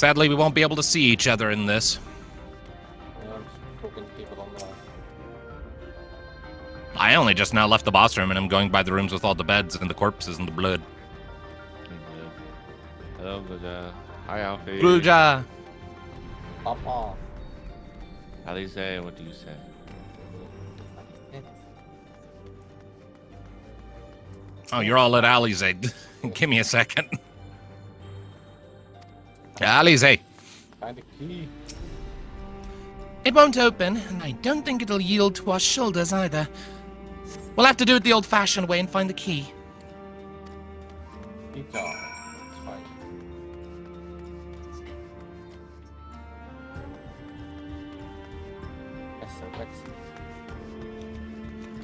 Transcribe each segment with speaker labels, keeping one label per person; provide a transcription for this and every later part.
Speaker 1: Sadly, we won't be able to see each other in this.
Speaker 2: Yeah, I'm just talking to people online.
Speaker 1: I only just now left the boss room and I'm going by the rooms with all the beds and the corpses and the blood.
Speaker 3: Hello, Bluja. Hi, Alfie.
Speaker 1: Bluja!
Speaker 2: Papa.
Speaker 3: Alize, what do you say?
Speaker 1: Oh, you're all at Alize. Give me a second. Alize.
Speaker 2: Find a key.
Speaker 1: It won't open, and I don't think it'll yield to our shoulders either. We'll have to do it the old-fashioned way and find the key.
Speaker 2: Key jar. It's fine. XIV.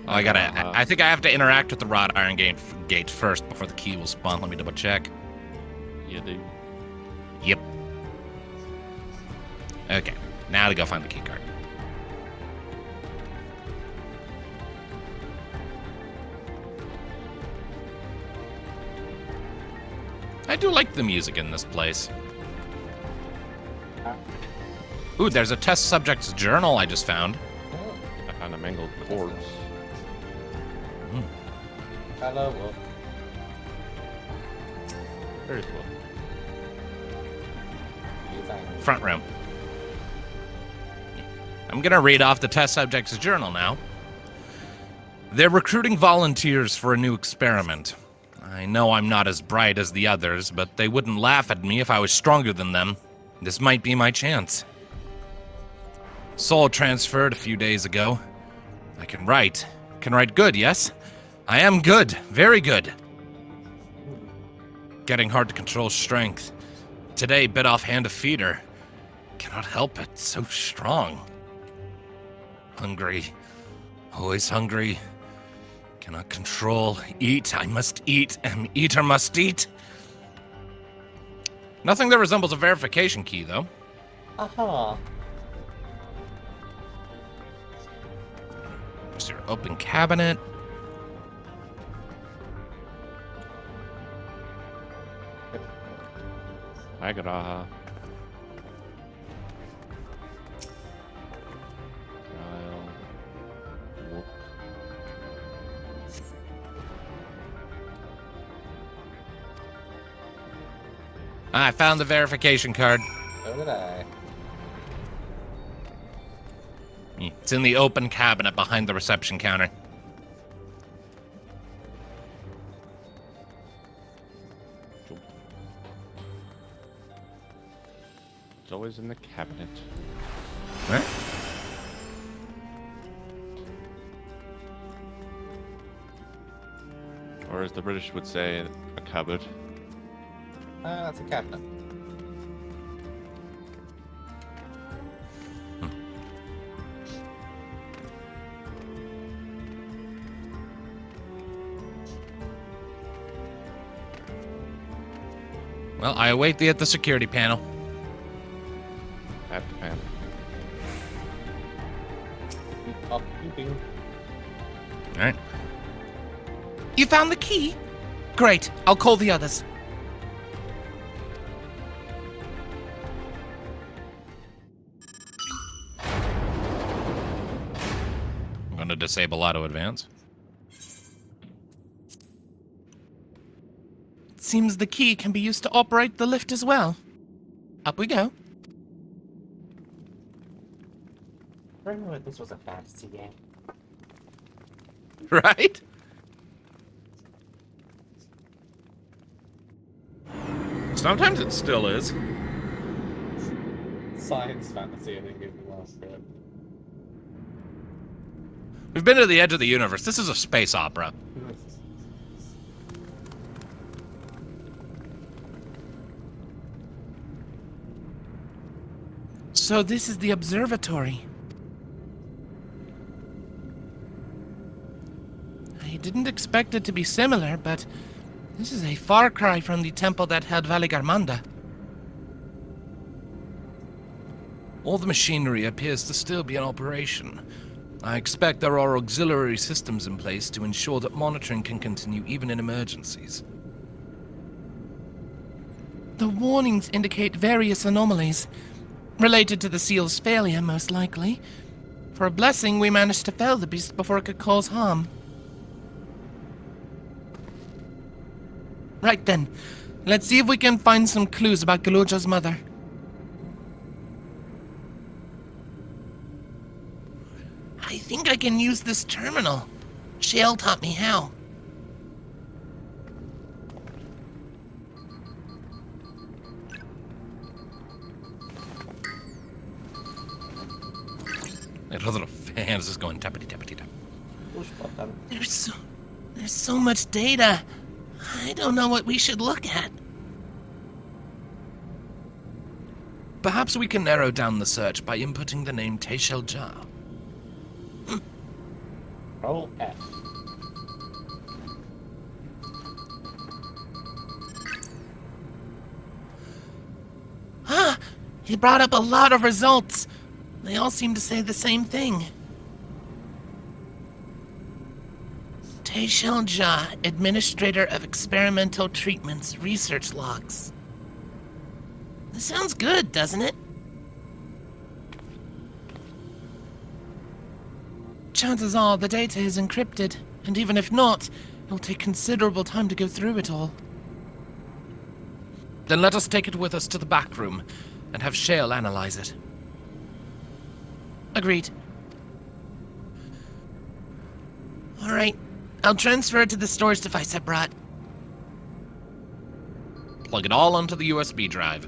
Speaker 1: Oh, I think I have to interact with the wrought iron gate first before the key will spawn. Let me double check.
Speaker 3: You do.
Speaker 1: Yep. Okay, now to go find the key card. I do like the music in this place. Ooh, there's a test subject's journal I just found.
Speaker 3: I found a mangled corpse.
Speaker 2: Hello, Wolf.
Speaker 3: Very cool.
Speaker 1: Front room. I'm gonna read off the test subject's journal now. They're recruiting volunteers for a new experiment. I know I'm not as bright as the others, but they wouldn't laugh at me if I was stronger than them. This might be my chance. Soul transferred a few days ago. I can write. Can write good, yes? I am good. Very good. Getting hard to control strength. Today, bit off hand of feeder. Cannot help it. So strong. Hungry. Always hungry. Cannot control. Eat. I must eat. Am eater must eat. Nothing that resembles a verification key, though.
Speaker 2: Aha.
Speaker 1: There's your open cabinet.
Speaker 3: Hi, Graha. Kyle. Whoop.
Speaker 1: I found the verification card.
Speaker 2: So did I.
Speaker 1: It's in the open cabinet behind the reception counter.
Speaker 3: It's always in the cabinet.
Speaker 1: What?
Speaker 3: Or as the British would say, a cupboard.
Speaker 2: That's a cabinet.
Speaker 1: Well, I await thee at the security panel.
Speaker 3: At the panel.
Speaker 2: Up, peeping.
Speaker 1: All right. You found the key? Great. I'll call the others. I'm going to disable auto advance. Seems the key can be used to operate the lift as well. Up we go.
Speaker 2: I remember this was a fantasy game.
Speaker 1: Right? Sometimes it still is.
Speaker 2: Science fantasy, I think, is the last bit.
Speaker 1: We've been to the edge of the universe. This is a space opera. So this is the observatory. I didn't expect it to be similar, but this is a far cry from the temple that held Valigarmanda. All the machinery appears to still be in operation. I expect there are auxiliary systems in place to ensure that monitoring can continue even in emergencies.
Speaker 4: The warnings indicate various anomalies, related to the seal's failure, most likely. For a blessing, we managed to fell the beast before it could cause harm. Right then, let's see if we can find some clues about Galulja's mother. I think I can use this terminal. Shale taught me how.
Speaker 1: That little fan is just going tappity tappity tap.
Speaker 2: Push button.
Speaker 4: There's so much data. I don't know what we should look at.
Speaker 1: Perhaps we can narrow down the search by inputting the name Teshel Jar.
Speaker 2: Roll F.
Speaker 4: He brought up a lot of results. They all seem to say the same thing. Teshel Jha, Administrator of Experimental Treatments, Research Logs. This sounds good, doesn't it? Chances are the data is encrypted, and even if not, it'll take considerable time to go through it all.
Speaker 1: Then let us take it with us to the back room and have Shale analyze it.
Speaker 4: Agreed. Alright, I'll transfer it to the storage device I brought.
Speaker 1: Plug it all onto the USB drive.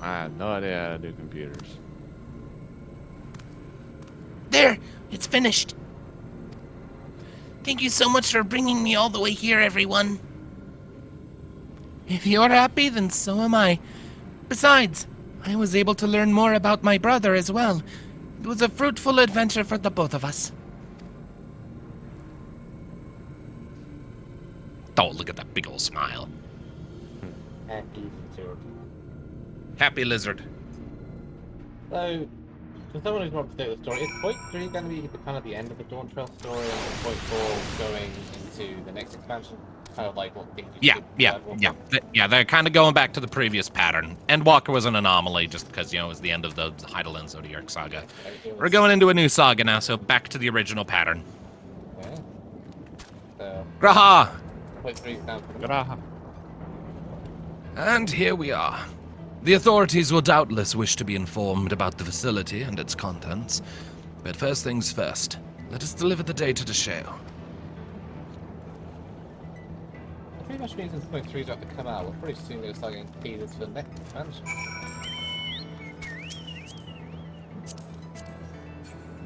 Speaker 3: I had no idea how to do computers.
Speaker 4: There! It's finished. Thank you so much for bringing me all the way here, everyone. If you're happy, then so am I. Besides, I was able to learn more about my brother as well. It was a fruitful adventure for the both of us.
Speaker 1: Oh, look at that big old smile.
Speaker 2: Happy lizard.
Speaker 1: Happy lizard.
Speaker 2: So, for someone who's more up to date with the story, is point 3 going to be the kind of the end of the Dawntrail story, and point 4 going into the next expansion? Kind of like what things you
Speaker 1: Yeah, they're kind of going back to the previous pattern. Endwalker was an anomaly just because, you know, it was the end of the Heidelin Zodiac saga. We're going into a new saga now, so back to the original pattern.
Speaker 2: Okay. So,
Speaker 1: Graha!
Speaker 2: point 3 is down for the
Speaker 3: Graha.
Speaker 1: And here we are. The authorities will doubtless wish to be informed about the facility and its contents. But first things first, let us deliver the data to Shale.
Speaker 2: It pretty much means since point 3 is about to come out, we're pretty soon going to start getting teasers for the next expansion.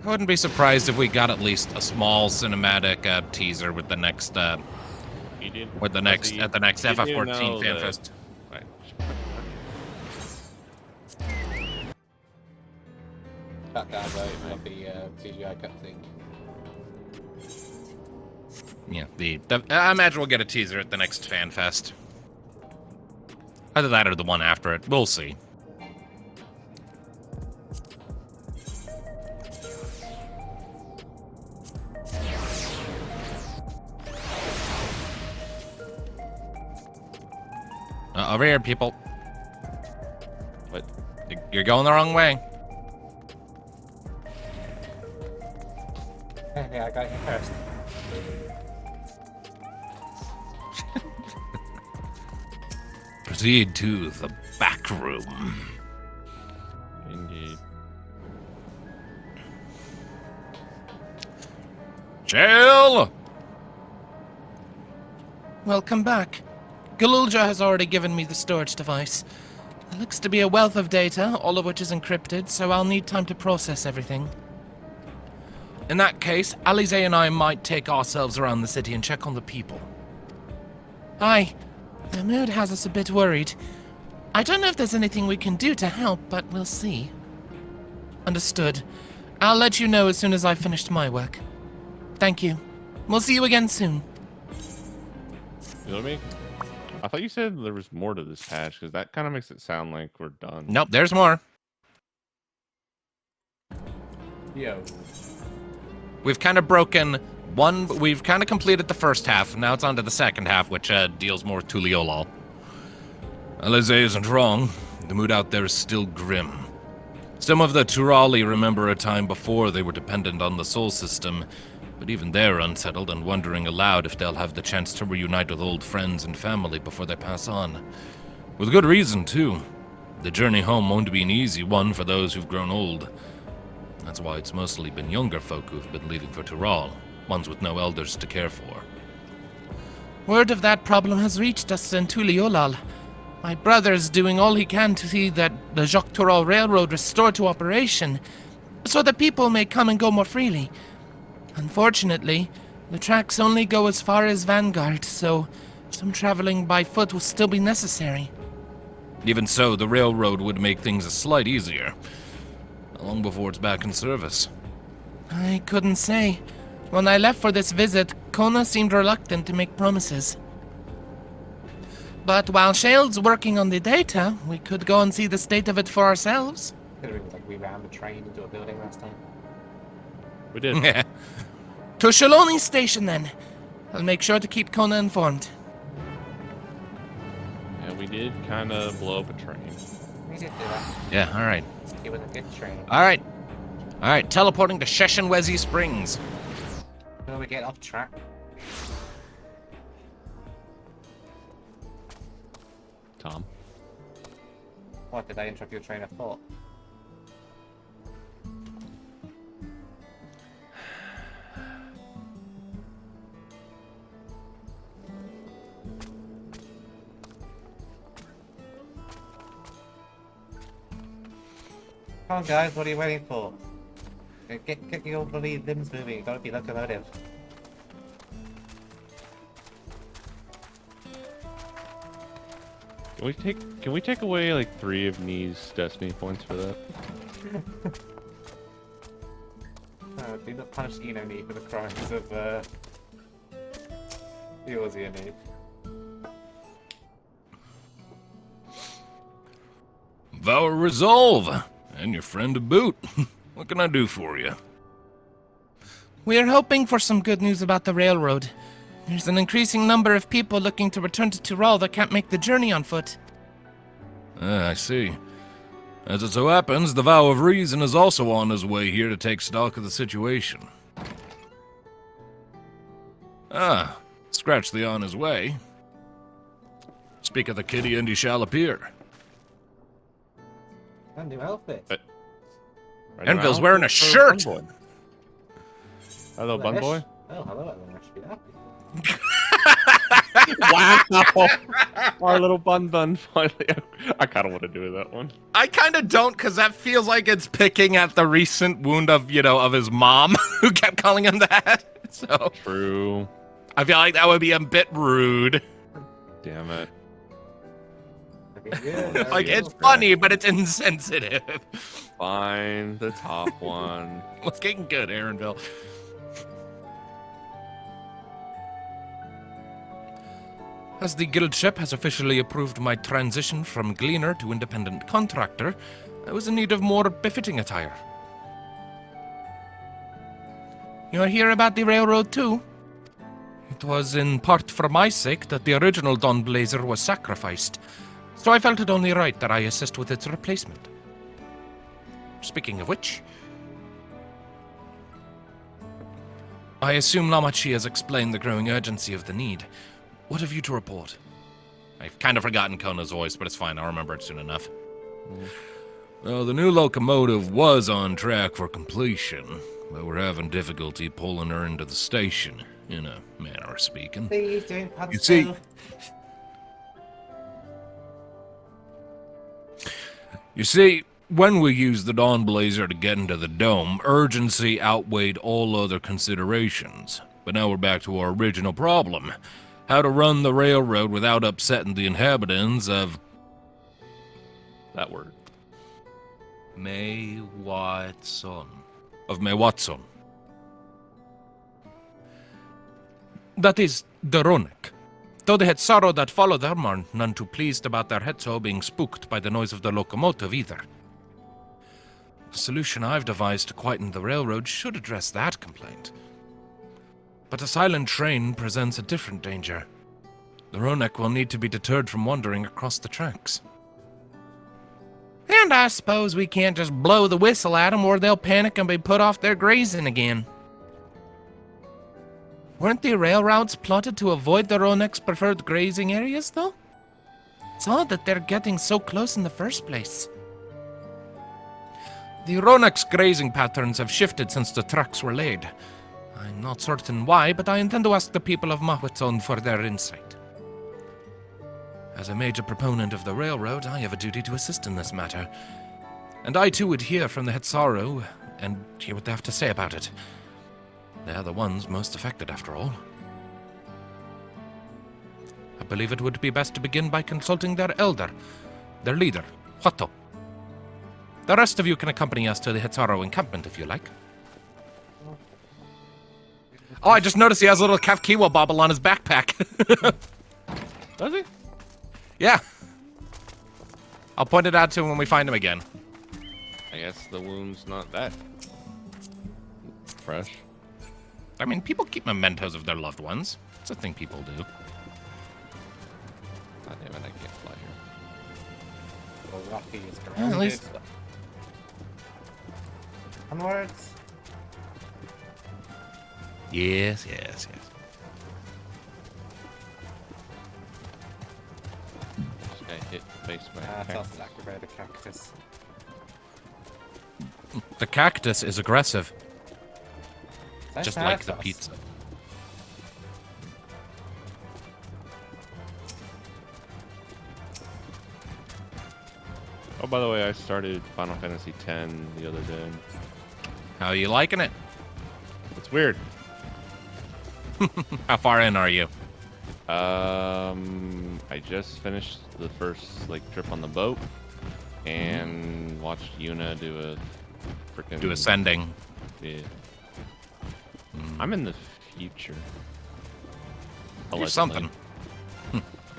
Speaker 1: I wouldn't be surprised if we got at least a small cinematic teaser with the next at the next FF14 FanFest.
Speaker 3: Right.
Speaker 2: Cut down though of the CGI cutscene.
Speaker 1: Yeah, I imagine we'll get a teaser at the next FanFest. Either that or the one after it. We'll see. Over here, people.
Speaker 3: What?
Speaker 1: You're going the wrong way.
Speaker 2: Yeah, I got you first.
Speaker 1: Proceed to the back room.
Speaker 3: Indeed.
Speaker 1: Shale!
Speaker 4: Welcome back. Galulja has already given me the storage device. There looks to be a wealth of data, all of which is encrypted, so I'll need time to process everything.
Speaker 1: In that case, Alize and I might take ourselves around the city and check on the people.
Speaker 4: Aye. The mood has us a bit worried. I don't know if there's anything we can do to help, but we'll see. Understood. I'll let you know as soon as I've finished my work. Thank you. We'll see you again soon.
Speaker 3: You know what I mean? I thought you said there was more to this patch, because that kind of makes it sound like we're done.
Speaker 1: Nope, there's more.
Speaker 2: Yo.
Speaker 1: We've kind of broken one. We've kind of completed the first half. Now it's on to the second half, which deals more with Tuliolal. Alize isn't wrong. The mood out there is still grim. Some of the Turali remember a time before they were dependent on the Sol system, but even they're unsettled and wondering aloud if they'll have the chance to reunite with old friends and family before they pass on. With good reason, too. The journey home won't be an easy one for those who've grown old. That's why it's mostly been younger folk who've been leaving for Tural, ones with no elders to care for.
Speaker 4: Word of that problem has reached us in Tuliolal. My brother's doing all he can to see that the Jacques Tural Railroad restored to operation, so that people may come and go more freely. Unfortunately, the tracks only go as far as Vanguard, so some traveling by foot will still be necessary.
Speaker 1: Even so, the railroad would make things a slight easier. Long before it's back in service.
Speaker 4: I couldn't say. When I left for this visit, Kona seemed reluctant to make promises. But while Shale's working on the data, we could go and see the state of it for ourselves.
Speaker 2: Considering like we ran the train into a building last time.
Speaker 3: We did.
Speaker 4: To Shaloni Station, then. I'll make sure to keep Kona informed.
Speaker 3: Yeah, we did kind of blow up a train.
Speaker 2: We did do that.
Speaker 1: Yeah, alright.
Speaker 2: It was a good train.
Speaker 1: Alright. Alright, teleporting to Sheshenwezi Springs.
Speaker 2: Will we get off track?
Speaker 3: Tom.
Speaker 2: What, did I interrupt your train of thought? Come on guys, what are you waiting for? Get your bloody limbs moving, you gotta be locomotive.
Speaker 3: Can we take away like 3 of Nee's destiny points for that?
Speaker 2: Do not punish Eno Knee for the crimes of yours, Eno Knee.
Speaker 1: Vow of resolve. And your friend to boot. What can I do for you?
Speaker 4: We're hoping for some good news about the railroad. There's an increasing number of people looking to return to Tural that can't make the journey on foot.
Speaker 1: I see. As it so happens, the Vow of Reason is also on his way here to take stock of the situation. Ah, scratch the on his way. Speak of the kitty and he shall appear.
Speaker 2: A new outfit.
Speaker 3: Right
Speaker 1: Enville's
Speaker 3: now?
Speaker 1: wearing a shirt!
Speaker 3: Hello, Bun Boy.
Speaker 2: Oh, hello, everyone. I should be happy.
Speaker 3: Wow! Our little Bun finally. I kind of want to do that one.
Speaker 1: I kind of don't, because that feels like it's picking at the recent wound of, of his mom, who kept calling him that. So
Speaker 3: True.
Speaker 1: I feel like that would be a bit rude.
Speaker 3: Damn it.
Speaker 2: Yeah,
Speaker 1: Like, it's funny, but it's insensitive.
Speaker 3: Fine. The top one.
Speaker 1: Looking good, Aaronville. As the guild ship has officially approved my transition from gleaner to independent contractor, I was in need of more befitting attire.
Speaker 4: You're here about the railroad too?
Speaker 1: It was in part for my sake that the original Dawn Blazer was sacrificed, so I felt it only right that I assist with its replacement. Speaking of which, I assume Lamachi has explained the growing urgency of the need. What have you to report? I've kind of forgotten Kona's voice, but it's fine. I'll remember it soon enough. Well, the new locomotive was on track for completion, but we're having difficulty pulling her into the station, in a manner of speaking.
Speaker 2: Please don't
Speaker 1: You see, when we used the Dawn Blazer to get into the dome, urgency outweighed all other considerations. But now we're back to our original problem. How to run the railroad without upsetting the inhabitants of...
Speaker 3: That word.
Speaker 1: Mewatson. Of Mewatson. That is, the Ronek. Though they had sorrow that followed them, are none too pleased about their Hetzo being spooked by the noise of the locomotive either. The solution I've devised to quieten the railroad should address that complaint. But a silent train presents a different danger. The Ronek will need to be deterred from wandering across the tracks.
Speaker 4: And I suppose we can't just blow the whistle at them or they'll panic and be put off their grazing again. Weren't the rail routes plotted to avoid the Ronek's preferred grazing areas, though? It's odd that they're getting so close in the first place.
Speaker 1: The Ronek's grazing patterns have shifted since the tracks were laid. I'm not certain why, but I intend to ask the people of Mahwitzon for their insight. As a major proponent of the railroad, I have a duty to assist in this matter. And I too would hear from the Hetzaru and hear what they have to say about it. They're the ones most affected, after all. I believe it would be best to begin by consulting their elder, their leader, Hoto. The rest of you can accompany us to the Hetzaru encampment if you like. Oh, I just noticed he has a little Kafkiwa bauble on his backpack.
Speaker 3: Does he?
Speaker 1: Yeah. I'll point it out to him when we find him again.
Speaker 3: I guess the wound's not that fresh.
Speaker 1: I mean, people keep mementos of their loved ones. It's a thing people do.
Speaker 3: God damn it, I can't fly here.
Speaker 2: Well, Rocky is
Speaker 4: At
Speaker 2: grounded.
Speaker 4: least-
Speaker 2: Onwards.
Speaker 1: Yes.
Speaker 3: Just got hit face by a
Speaker 2: That's
Speaker 3: cactus.
Speaker 2: exactly where the cactus.
Speaker 1: The cactus is aggressive,
Speaker 2: Sounds
Speaker 1: just like the
Speaker 2: sauce.
Speaker 1: pizza.
Speaker 3: Oh, by the way, I started Final Fantasy X the other day.
Speaker 1: How are you liking it?
Speaker 3: It's weird.
Speaker 1: How far in are you?
Speaker 3: I just finished the first trip on the boat and watched Yuna do a freaking
Speaker 1: Do ascending.
Speaker 3: Yeah. I'm in the future.
Speaker 1: Do
Speaker 3: Allegedly.
Speaker 1: something.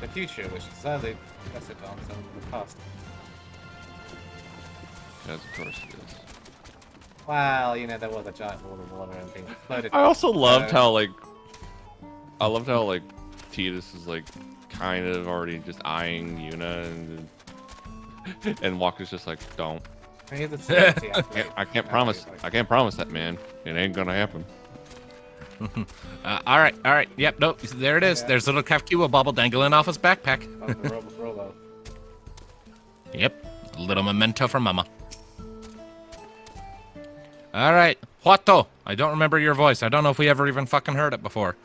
Speaker 2: The future, which is sadly less advanced than the past.
Speaker 3: Because of course it is.
Speaker 2: Well, you know, there was a giant ball of water and things exploded.
Speaker 3: I also loved
Speaker 2: So-
Speaker 3: how Tidus is kind of already just eyeing Yuna and Walker's just like, don't.
Speaker 2: Here's a certainty, actually.
Speaker 3: I can't promise. I can't promise that, man. It ain't gonna happen.
Speaker 1: All right. Yep, nope. There it is.
Speaker 2: Yeah.
Speaker 1: There's a little Kafkiwa bubble dangling off his backpack.
Speaker 2: Of the Rolo.
Speaker 1: Yep, a little memento for Mama. All right, Huato. I don't remember your voice. I don't know if we ever even fucking heard it before.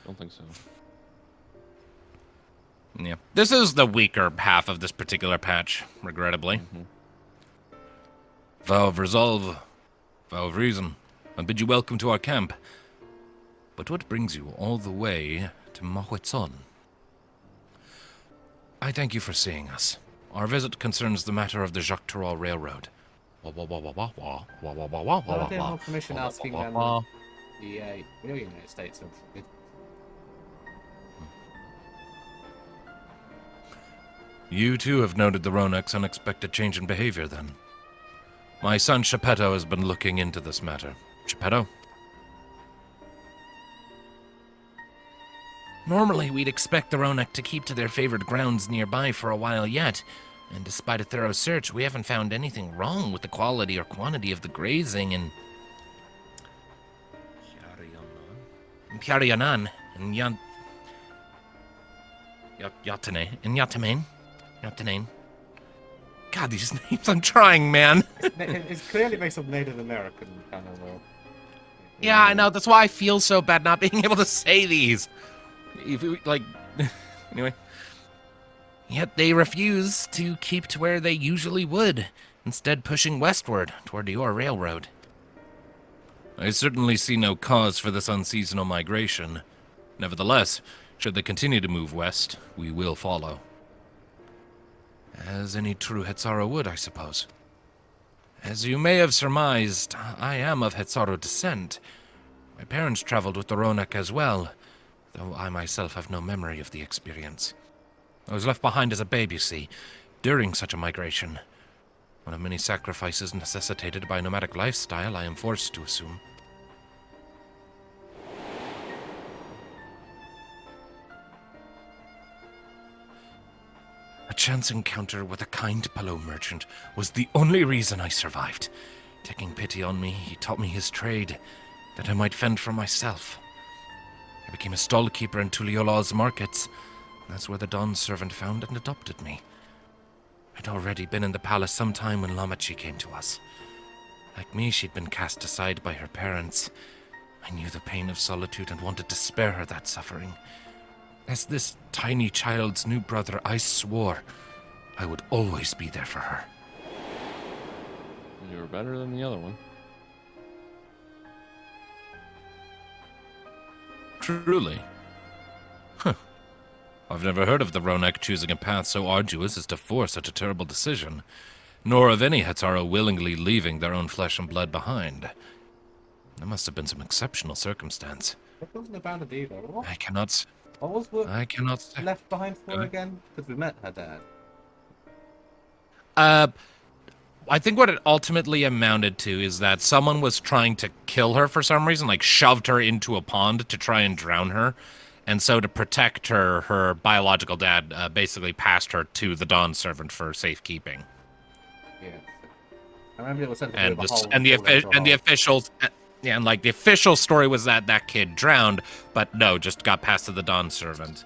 Speaker 3: Don't think so.
Speaker 1: Yeah, this is the weaker half of this particular patch, regrettably. Vow of resolve, vow of reason. I bid you welcome to our camp. But what brings you all the way to Mahwitzon? I thank you for seeing us. Our visit concerns the matter of the Jacques Tarot Railroad.
Speaker 2: I did more commission asking the real United States of it.
Speaker 1: You too have noted the Ronek's unexpected change in behavior, then. My son Shepetto has been looking into this matter. Shepetto?
Speaker 4: Normally, we'd expect the Ronek to keep to their favored grounds nearby for a while yet, and despite a thorough search, we haven't found anything wrong with the quality or quantity of the grazing in Pyaryanan and Yatane.
Speaker 1: God, these names, I'm trying, man.
Speaker 2: It's clearly based on Native American kind of.
Speaker 1: Yeah, I know. That's why I feel so bad not being able to say these. If we, anyway.
Speaker 4: Yet they refuse to keep to where they usually would, instead pushing westward toward your railroad.
Speaker 1: I certainly see no cause for this unseasonal migration. Nevertheless, should they continue to move west, we will follow. As any true Hetzaru would, I suppose. As you may have surmised, I am of Hetzaru descent. My parents traveled with the Ronek as well, though I myself have no memory of the experience. I was left behind as a babe, you see, during such a migration. One of many sacrifices necessitated by nomadic lifestyle, I am forced to assume. A chance encounter with a kind pillow merchant was the only reason I survived. Taking pity on me, he taught me his trade, that I might fend for myself. I became a stall keeper in Tuliola's markets. That's where the Dawn servant found and adopted me. I'd already been in the palace some time when Lamachi came to us. Like me, she'd been cast aside by her parents. I knew the pain of solitude and wanted to spare her that suffering. As this tiny child's new brother, I swore I would always be there for her.
Speaker 3: You were better than the other one.
Speaker 1: Truly? Huh. I've never heard of the Ronak choosing a path so arduous as to force such a terrible decision, nor of any Hetaro willingly leaving their own flesh and blood behind. There must have been some exceptional circumstance.
Speaker 2: It wasn't abandoned either. What?
Speaker 1: I cannot
Speaker 2: What was
Speaker 1: say.
Speaker 2: left behind for her again? Because we met her dad.
Speaker 1: I think what it ultimately amounted to is that someone was trying to kill her for some reason, like shoved her into a pond to try and drown her. And so to protect her, her biological dad basically passed her to the Dawn servant for safekeeping.
Speaker 2: Yeah. I remember it was something
Speaker 1: And
Speaker 2: with
Speaker 1: the officials, yeah, and like the official story was that that kid drowned, but no, just got passed to the Dawn servant.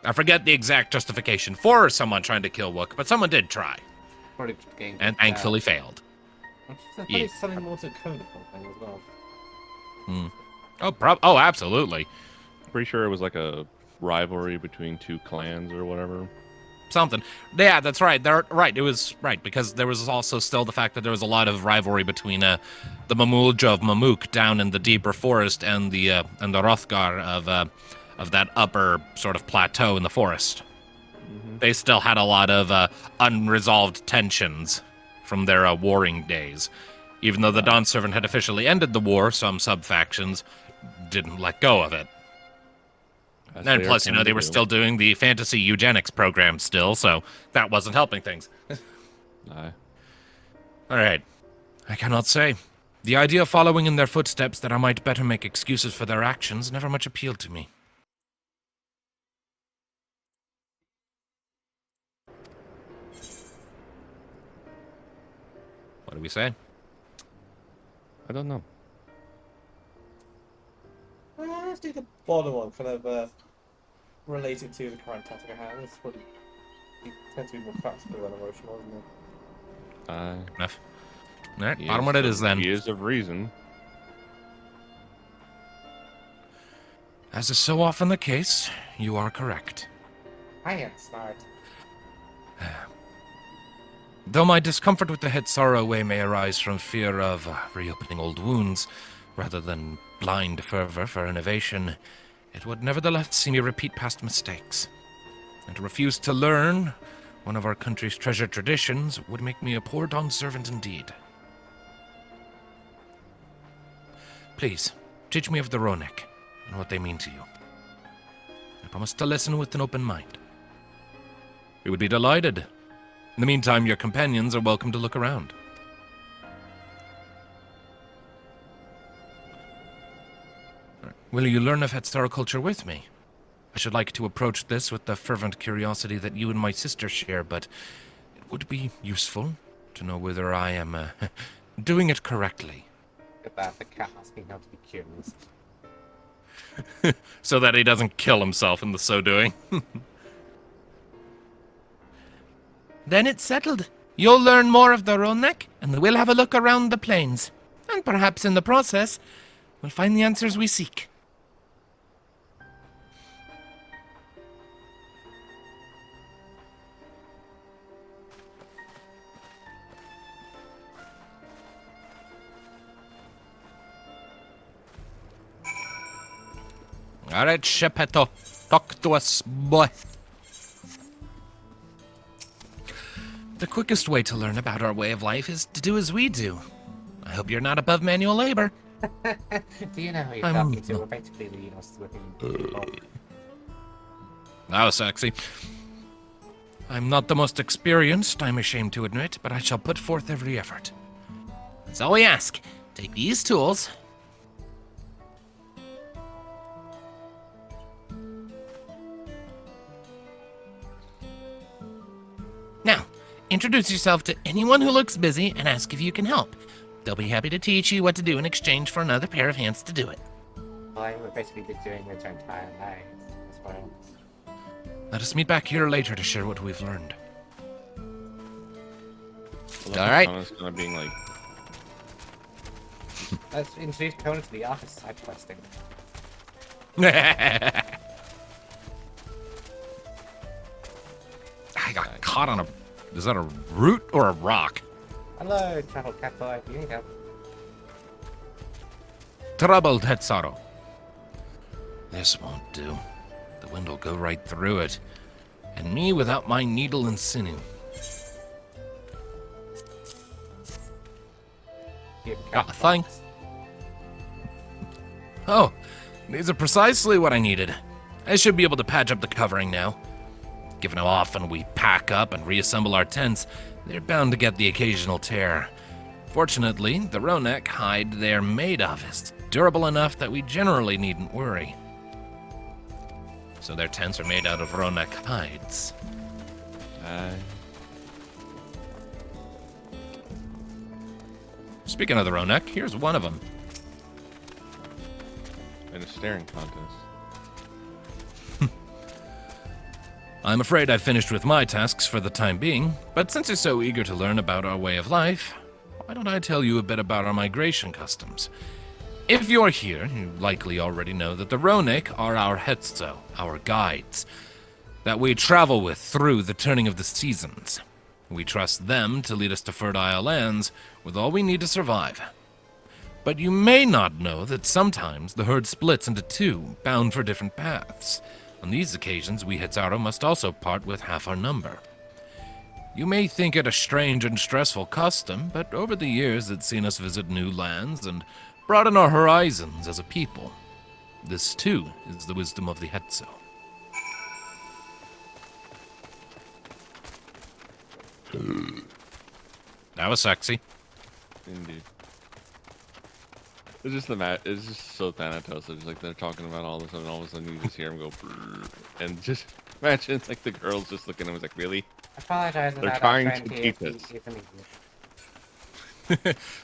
Speaker 1: I forget the exact justification for someone trying to kill Wook, but someone did try, and thankfully failed.
Speaker 2: Yeah. Something more to conical thing as well.
Speaker 1: Oh, absolutely.
Speaker 3: Pretty sure it was like a rivalry between two clans or whatever.
Speaker 1: Something. Yeah, that's right. Right. It was right because there was also still the fact that there was a lot of rivalry between the Mamulja of Mamuk down in the deeper forest and the Rothgar of that upper sort of plateau in the forest. Mm-hmm. They still had a lot of unresolved tensions from their warring days. Even though the Dawn servant had officially ended the war, some sub-factions didn't let go of it. And plus, they were still doing the fantasy eugenics program still, so that wasn't helping things.
Speaker 3: Aye.
Speaker 1: All right. I cannot say. The idea of following in their footsteps that I might better make excuses for their actions never much appealed to me. What do we say?
Speaker 3: I don't know.
Speaker 2: Let's do the bottom one, kind of related to the current task at hand. It's probably it tends to be more practical than emotional, isn't it?
Speaker 1: Enough. All right, bottom what it is then.
Speaker 3: Years of reason.
Speaker 1: As is so often the case, you are correct.
Speaker 2: I am smart.
Speaker 1: Though my discomfort with the Hetsara way may arise from fear of reopening old wounds, rather than blind fervor for innovation, it would nevertheless see me repeat past mistakes. And to refuse to learn one of our country's treasured traditions would make me a poor Dawn servant indeed. Please, teach me of the Ronek and what they mean to you. I promise to listen with an open mind. We would be delighted. In the meantime, your companions are welcome to look around. Will you learn of Hetsara culture with me? I should like to approach this with the fervent curiosity that you and my sister share, but it would be useful to know whether I am doing it correctly.
Speaker 2: Look at that, the cat asking how to be curious.
Speaker 1: So that he doesn't kill himself in the so doing.
Speaker 4: Then it's settled. You'll learn more of the Ronek, and we'll have a look around the plains. And perhaps in the process, we'll find the answers we seek.
Speaker 1: All right, Shepeto, talk to us, boy. The quickest way to learn about our way of life is to do as we do. I hope you're not above manual labor.
Speaker 2: Do you know who you're talking to? We're basically the working people.
Speaker 1: That was sexy. I'm not the most experienced, I'm ashamed to admit, but I shall put forth every effort.
Speaker 4: That's all we ask. Take these tools. Now, introduce yourself to anyone who looks busy and ask if you can help. They'll be happy to teach you what to do in exchange for another pair of hands to do it.
Speaker 2: Well, we're basically doing this our entire lives as well.
Speaker 1: Let us meet back here later to share what we've learned.
Speaker 3: Well,
Speaker 1: All right.
Speaker 3: Connor's kind of being like,
Speaker 2: Let's introduce Conan to the office side questing.
Speaker 1: I got caught on a... Is that a root or a rock?
Speaker 2: Hello, travel cat boy. You need help.
Speaker 1: Troubled head sorrow. This won't do. The wind will go right through it. And me without my needle and sinew. Got a thing. Oh, these are precisely what I needed. I should be able to patch up the covering now. Given how often we pack up and reassemble our tents, they're bound to get the occasional tear. Fortunately, the Ronek hide they're made of is durable enough that we generally needn't worry. So their tents are made out of Ronek hides. Speaking of the Ronek, here's one of them.
Speaker 3: in a staring contest.
Speaker 1: I'm afraid I've finished with my tasks for the time being, but since you're so eager to learn about our way of life, why don't I tell you a bit about our migration customs? If you're here, you likely already know that the Ronek are our hetzo, our guides, that we travel with through the turning of the seasons. We trust them to lead us to fertile lands with all we need to survive. But you may not know that sometimes the herd splits into two, bound for different paths. On these occasions, we Hetaro must also part with half our number. You may think it a strange and stressful custom, but over the years it's seen us visit new lands and broaden our horizons as a people. This, too, is the wisdom of the Hetzo. That was sexy.
Speaker 3: Indeed. It's just so Thanatos. It's like they're talking about all this, and all of a sudden you just hear him go, "Brrr," and just imagine like the girls just looking at him like, really?
Speaker 2: I apologize.
Speaker 3: They're trying to teach us.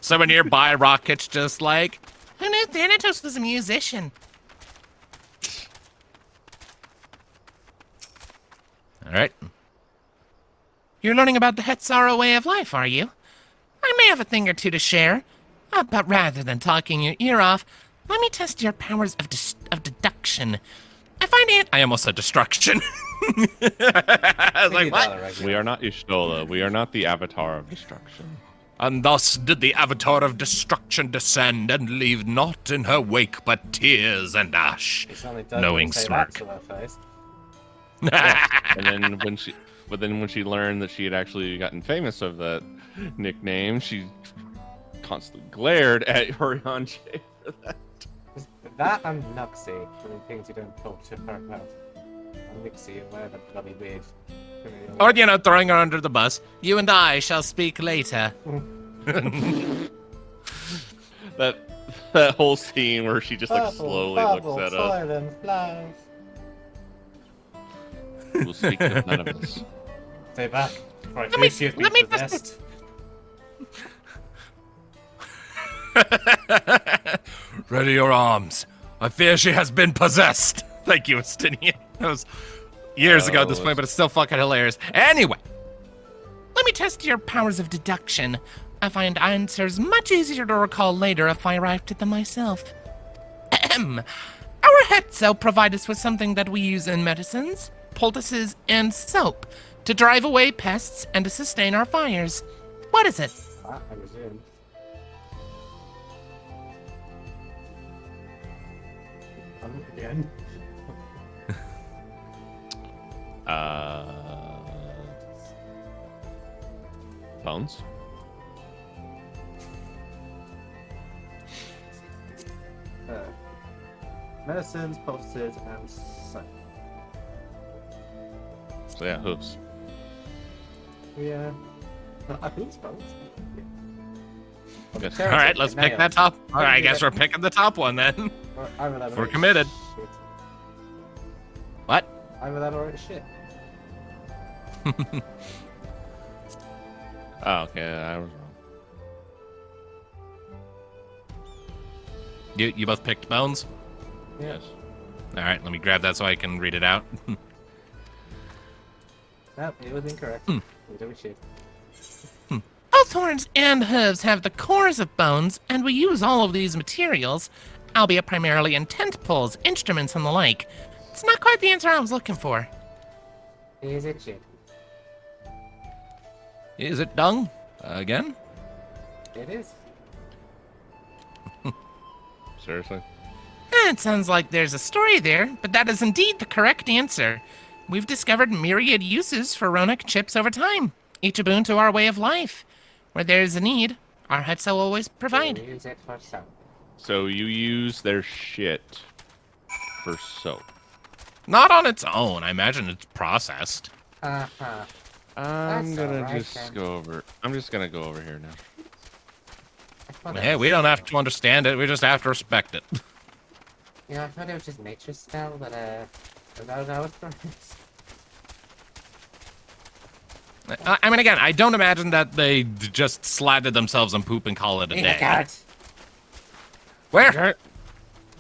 Speaker 1: Someone nearby rockets just like,
Speaker 4: Who knew Thanatos was a musician?
Speaker 1: all right.
Speaker 4: You're learning about the Hetzara way of life, are you? I may have a thing or two to share, but rather than talking your ear off, let me test your powers of deduction. I find it...
Speaker 1: I almost said destruction. I was like, what?
Speaker 3: We are not Ishtola. We are not the avatar of destruction.
Speaker 1: And thus did the avatar of destruction descend and leave naught in her wake but tears and ash. Knowing smirk.
Speaker 3: And then when she learned that she had actually gotten famous of that nickname, she constantly glared at Orion J for that.
Speaker 2: That and Nuxie, things you don't talk to her about. And Nixie and whatever bloody weird.
Speaker 1: Or, you know, throwing her under the bus.
Speaker 4: You and I shall speak later.
Speaker 3: that whole scene where she just like slowly looks at us.
Speaker 2: Flies.
Speaker 3: We'll speak of none of us.
Speaker 2: Stay back. Before I finish you
Speaker 4: let me
Speaker 2: possessed.
Speaker 1: Ready your arms. I fear she has been possessed. Thank you, Estinian. That was years ago at this point, but it's still fucking hilarious. Anyway.
Speaker 4: Let me test your powers of deduction. I find answers much easier to recall later if I arrived at them myself. Ahem. Our Hetzo provide us with something that we use in medicines, poultices, and soap to drive away pests and to sustain our fires. What is it?
Speaker 2: I resume. Again.
Speaker 3: Bones?
Speaker 2: Medicines, poultices, and soap.
Speaker 3: So yeah, hooves.
Speaker 2: Yeah. I think so.
Speaker 3: Yes.
Speaker 1: All right, let's pick that top. All right, I guess we're picking the top one then. We're committed.
Speaker 2: Shit.
Speaker 1: What?
Speaker 2: Either that or it's shit.
Speaker 3: Oh, okay, I was wrong.
Speaker 1: You both picked bones?
Speaker 3: Yes.
Speaker 1: All right, let me grab that so I can read it out.
Speaker 2: Nope, it was incorrect.
Speaker 1: Hmm.
Speaker 2: We do shit.
Speaker 4: Both horns and hooves have the cores of bones, and we use all of these materials, albeit primarily in tent poles, instruments, and the like. It's not quite the answer I was looking for.
Speaker 2: Is it shit?
Speaker 1: Is it dung? Again?
Speaker 2: It is.
Speaker 3: Seriously?
Speaker 4: It sounds like there's a story there, but that is indeed the correct answer. We've discovered myriad uses for Ronak chips over time, each a boon to our way of life. Where there is a need, our huts will always provide.
Speaker 2: We use it for soap.
Speaker 3: So you use their shit for soap.
Speaker 1: Not on its own. I imagine it's processed.
Speaker 2: Uh-huh.
Speaker 3: I'm
Speaker 2: That's
Speaker 3: gonna
Speaker 2: alright,
Speaker 3: just
Speaker 2: then.
Speaker 3: go over. I'm just gonna go over here now.
Speaker 2: I thought
Speaker 1: Hey,
Speaker 2: it
Speaker 1: we
Speaker 2: was-
Speaker 1: don't have to understand it. We just have to respect it.
Speaker 2: You know, I thought it was just nature's style, but is that how it works?
Speaker 1: I mean, again, I don't imagine that they just slathered themselves on poop and call it a
Speaker 2: Eat a
Speaker 1: day.
Speaker 2: carrot!
Speaker 1: Where?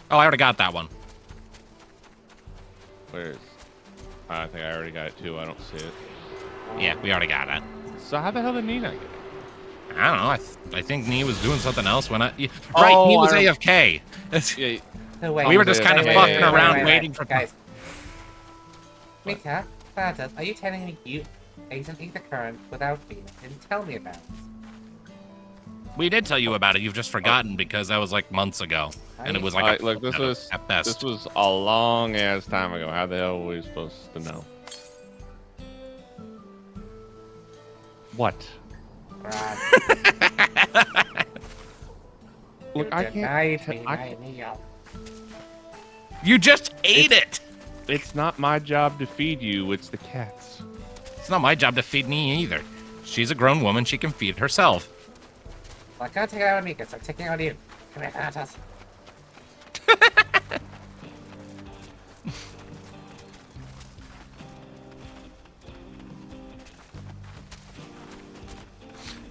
Speaker 1: Oh, I already got that one.
Speaker 3: Where's? I think I already got it too. I don't see it.
Speaker 1: Yeah, we already got it.
Speaker 3: So how the hell did Nina get it?
Speaker 1: I don't know. I think Nee was doing something else when I. Right, Nee was
Speaker 3: I
Speaker 1: AFK.
Speaker 3: Yeah,
Speaker 2: No, wait,
Speaker 1: We were just
Speaker 3: kind of
Speaker 1: fucking
Speaker 3: wait,
Speaker 1: around waiting for.
Speaker 2: Guys. Mika, Fantas, are you telling me you ate the current without feeding? Didn't tell me about it.
Speaker 1: We did tell you about it. You've just forgotten because that was like months ago, and it was like
Speaker 3: Alright,
Speaker 1: a
Speaker 3: look, this
Speaker 1: footnote
Speaker 3: was
Speaker 1: at best.
Speaker 3: this was a long ass time ago. How the hell were we supposed to know? What?
Speaker 2: Right.
Speaker 3: Look, I can't.
Speaker 1: You just ate it.
Speaker 3: It's not my job to feed you. It's the cats.
Speaker 1: It's not my job to feed Nee either. She's a grown woman. She can feed herself.
Speaker 2: Well, I can't take it out on Mika, so I'm taking it out on you. Come here, Fantas.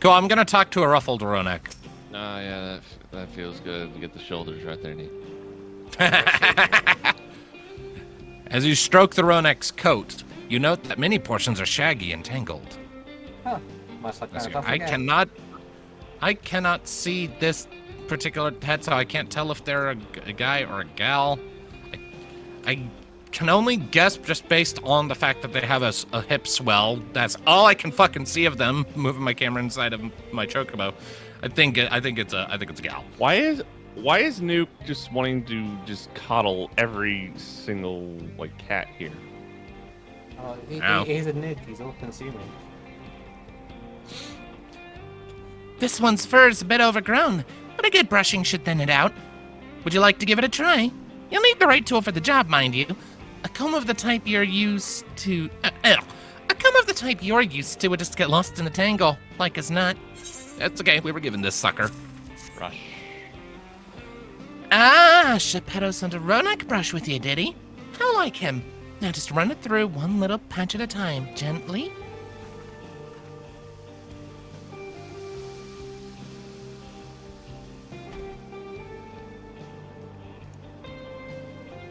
Speaker 1: Cool. I'm gonna talk to a ruffled Ronak.
Speaker 3: Oh yeah, that feels good to get the shoulders right there, Nate.
Speaker 1: As you stroke the Ronak's coat, you note that many portions are shaggy and tangled.
Speaker 2: Huh. Much like that.
Speaker 1: I cannot see this particular head, so I can't tell if they're a guy or a gal. I can only guess just based on the fact that they have a hip swell. That's all I can fucking see of them. Moving my camera inside of my chocobo. I think it's a gal.
Speaker 3: Why is Nuke just wanting to just coddle every single like cat here?
Speaker 2: Oh,
Speaker 1: Ow.
Speaker 2: he's a nuke. He's all consuming.
Speaker 4: This one's fur is a bit overgrown, but a good brushing should thin it out. Would you like to give it a try? You'll need the right tool for the job, mind you. A comb of the type you're used to. A comb of the type you're used to would just get lost in the tangle, like as not.
Speaker 1: That's okay. We were given this sucker.
Speaker 3: Rush.
Speaker 4: Ah, Geppetto sent a Ronak brush with you, did he? How like him. Now just run it through one little patch at a time, gently.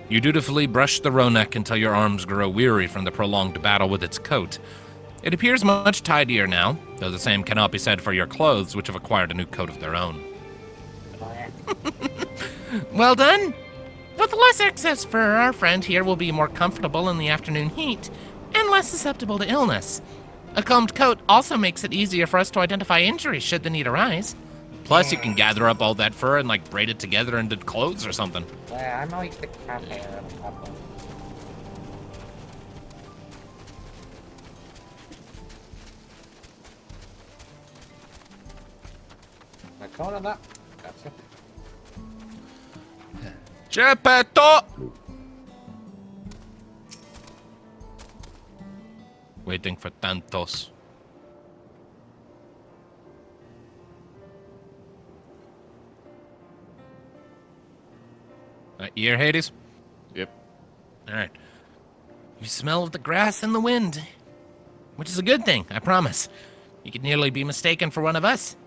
Speaker 1: You dutifully brush the Ronak until your arms grow weary from the prolonged battle with its coat. It appears much tidier now, though the same cannot be said for your clothes, which have acquired a new coat of their own.
Speaker 2: Oh, yeah.
Speaker 4: Well done. With less excess fur, our friend here will be more comfortable in the afternoon heat and less susceptible to illness. A combed coat also makes it easier for us to identify injuries should the need arise.
Speaker 1: Plus, you can gather up all that fur and like braid it together into clothes or something.
Speaker 2: Well, I'm always the cat hair. My cone on that. Gotcha.
Speaker 1: Geppetto! Waiting for Tantos. You hear Hades?
Speaker 3: Yep.
Speaker 1: All right. You smell of the grass and the wind, which is a good thing, I promise. You could nearly be mistaken for one of us.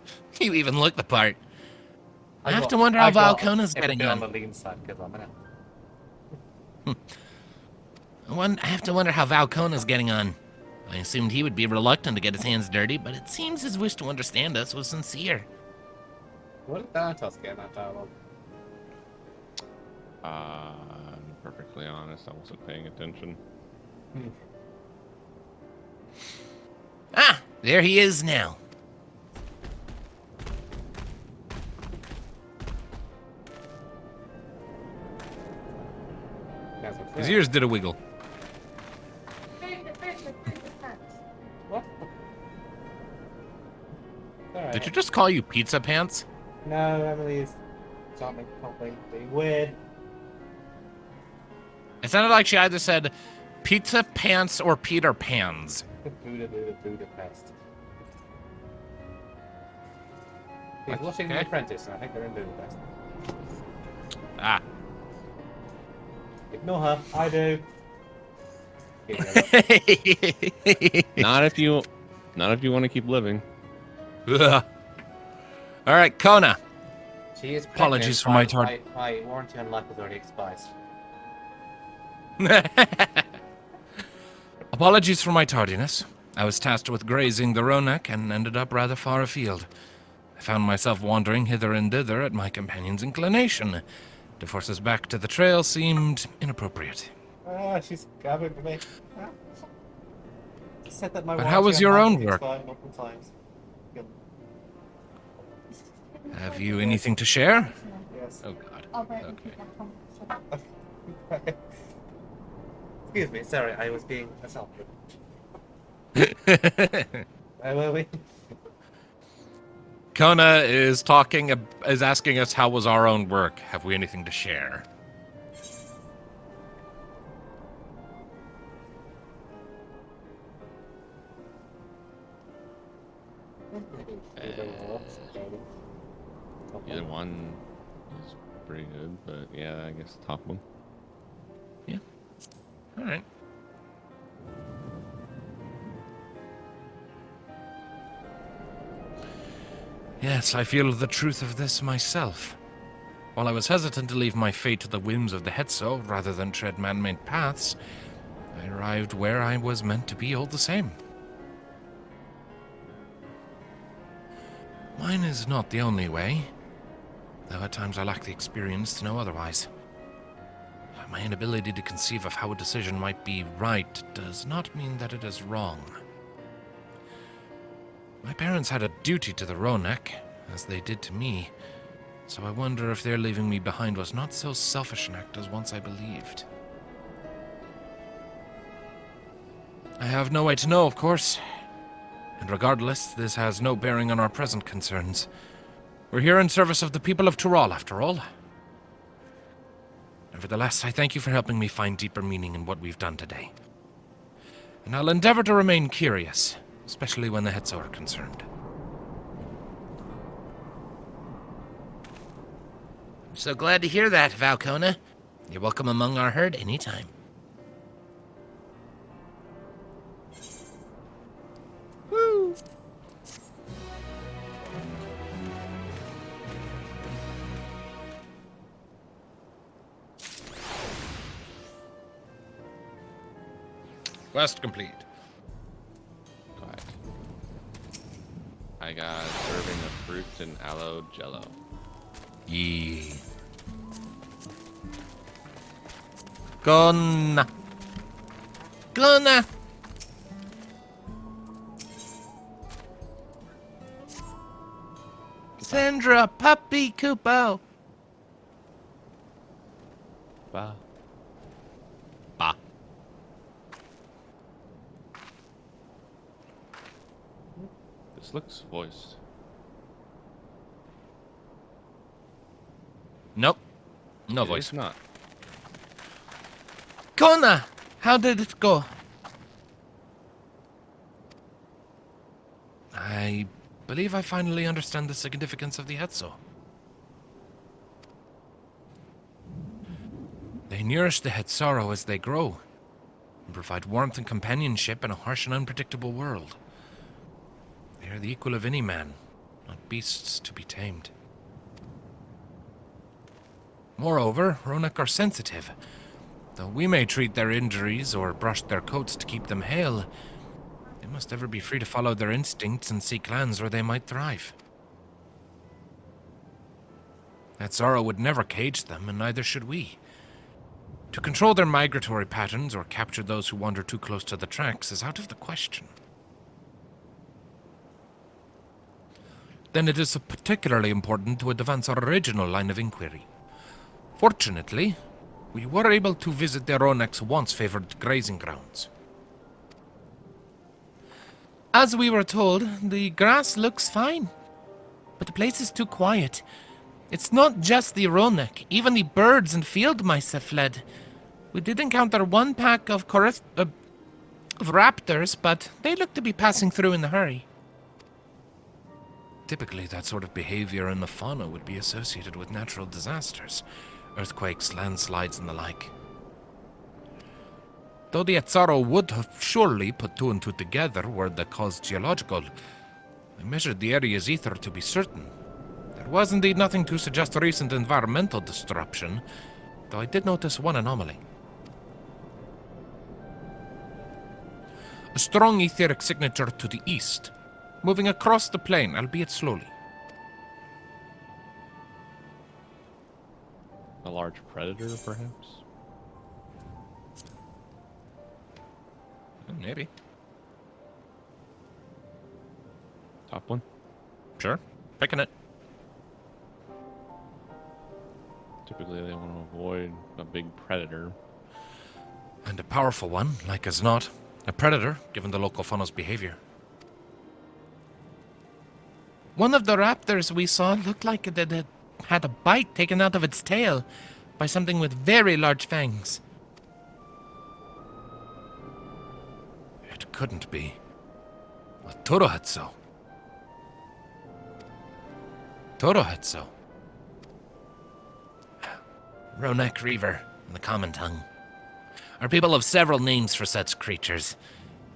Speaker 1: You even look the part. I have to wonder how Valcona's getting
Speaker 2: on the
Speaker 1: on.
Speaker 2: lean side because I'm in it.
Speaker 1: I have to wonder how Valcona's getting on. I assumed he would be reluctant to get his hands dirty, but it seems his wish to understand us was sincere.
Speaker 2: What did Thanatos get in that dialogue?
Speaker 3: I'm perfectly honest, I wasn't paying attention.
Speaker 1: Ah, there he is now.
Speaker 2: That's what's
Speaker 1: His
Speaker 2: there.
Speaker 1: ears did a wiggle.
Speaker 2: What? Alright.
Speaker 1: Did you just call you pizza pants?
Speaker 2: No, Emily's something completely weird.
Speaker 1: It sounded like she either said pizza pants or Peter Pans.
Speaker 2: Budapest. He's watching
Speaker 1: okay.
Speaker 2: The Apprentice, and I think they're in Budapest.
Speaker 1: Ah.
Speaker 2: Ignore her. I do.
Speaker 3: Not if you want to keep living.
Speaker 1: Ugh. All right, Kona.
Speaker 2: She is
Speaker 1: Apologies for
Speaker 2: pregnant,
Speaker 1: my
Speaker 2: my warranty on life has already expired.
Speaker 1: Apologies for my tardiness. I was tasked with grazing the Ronak and ended up rather far afield. I found myself wandering hither and thither at my companion's inclination. To force us back to the trail seemed inappropriate.
Speaker 2: Ah, she's gabbing for me. Ah. She said that my
Speaker 1: But how was
Speaker 2: warranty on
Speaker 1: your
Speaker 2: life
Speaker 1: own
Speaker 2: has
Speaker 1: work?
Speaker 2: expired multiple times.
Speaker 1: Have you anything to share?
Speaker 2: Yes.
Speaker 1: Oh, God.
Speaker 5: I'll write
Speaker 1: Okay.
Speaker 2: Excuse me, sorry, I was being assaulted. Where were we?
Speaker 1: Kona is asking us how was our own work. Have we anything to share?
Speaker 3: Either one is pretty good, but yeah, I guess top one.
Speaker 1: All right. Yes, I feel the truth of this myself. While I was hesitant to leave my fate to the whims of the Hetzo rather than tread man-made paths, I arrived where I was meant to be all the same. Mine is not the only way, though at times I lack the experience to know otherwise. My inability to conceive of how a decision might be right does not mean that it is wrong. My parents had a duty to the Ronak, as they did to me, so I wonder if their leaving me behind was not so selfish an act as once I believed. I have no way to know, of course, and regardless, this has no bearing on our present concerns. We're here in service of the people of Tural, after all. Nevertheless, I thank you for helping me find deeper meaning in what we've done today. And I'll endeavor to remain curious, especially when the Hetzo are concerned. I'm so glad to hear that, Valkona. You're welcome among our herd anytime. Woo! Quest complete.
Speaker 3: Quiet. I got serving of fruit and aloe jello.
Speaker 1: Yee. Gonna. Gonna. Sandra, puppy, Kupo.
Speaker 3: Bah.
Speaker 1: Bah.
Speaker 3: This looks voiced.
Speaker 1: Nope. No
Speaker 3: It
Speaker 1: voice.
Speaker 3: is not.
Speaker 1: Kona, how did it go? I believe I finally understand the significance of the Hetzo. They nourish the Hetzaro as they grow, and provide warmth and companionship in a harsh and unpredictable world. They are the equal of any man, not beasts to be tamed. Moreover, Ronak are sensitive. Though we may treat their injuries or brush their coats to keep them hale, they must ever be free to follow their instincts and seek lands where they might thrive. Hetzaro would never cage them, and neither should we. To control their migratory patterns or capture those who wander too close to the tracks is out of the question. Then it is particularly important to advance our original line of inquiry. Fortunately, we were able to visit the Ronak's once-favored grazing grounds.
Speaker 4: As we were told, the grass looks fine, but the place is too quiet. It's not just the Ronak, even the birds and field mice have fled. We did encounter one pack of raptors, but they look to be passing through in a hurry.
Speaker 1: Typically, that sort of behavior in the fauna would be associated with natural disasters, earthquakes, landslides, and the like. Though the Hetzaro would have surely put two and two together were the cause geological, I measured the area's ether to be certain. There was indeed nothing to suggest recent environmental disruption, though I did notice one anomaly. A strong etheric signature to the east, moving across the plain, albeit slowly.
Speaker 3: A large predator, perhaps?
Speaker 1: Maybe.
Speaker 3: Top one?
Speaker 1: Sure. Picking it.
Speaker 3: Typically, they want to avoid a big predator.
Speaker 1: And a powerful one, like as not. A predator, given the local fauna's behavior.
Speaker 4: One of the raptors we saw looked like it had a bite taken out of its tail by something with very large fangs.
Speaker 1: It couldn't be. A Torohetso. Torohetso.
Speaker 4: Ronak Reaver, in the common tongue. Our people have several names for such creatures.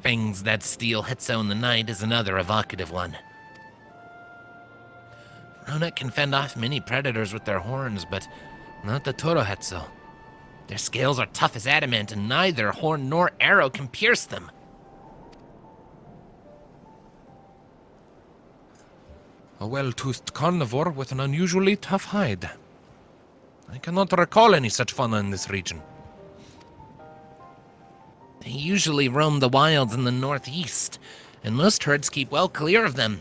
Speaker 4: Fangs that steal Hetso in the night is another evocative one. Ronak can fend off many predators with their horns, but not the Torohetso. Their scales are tough as adamant, and neither horn nor arrow can pierce them.
Speaker 1: A well-toothed carnivore with an unusually tough hide. I cannot recall any such fauna in this region.
Speaker 4: They usually roam the wilds in the northeast, and most herds keep well clear of them.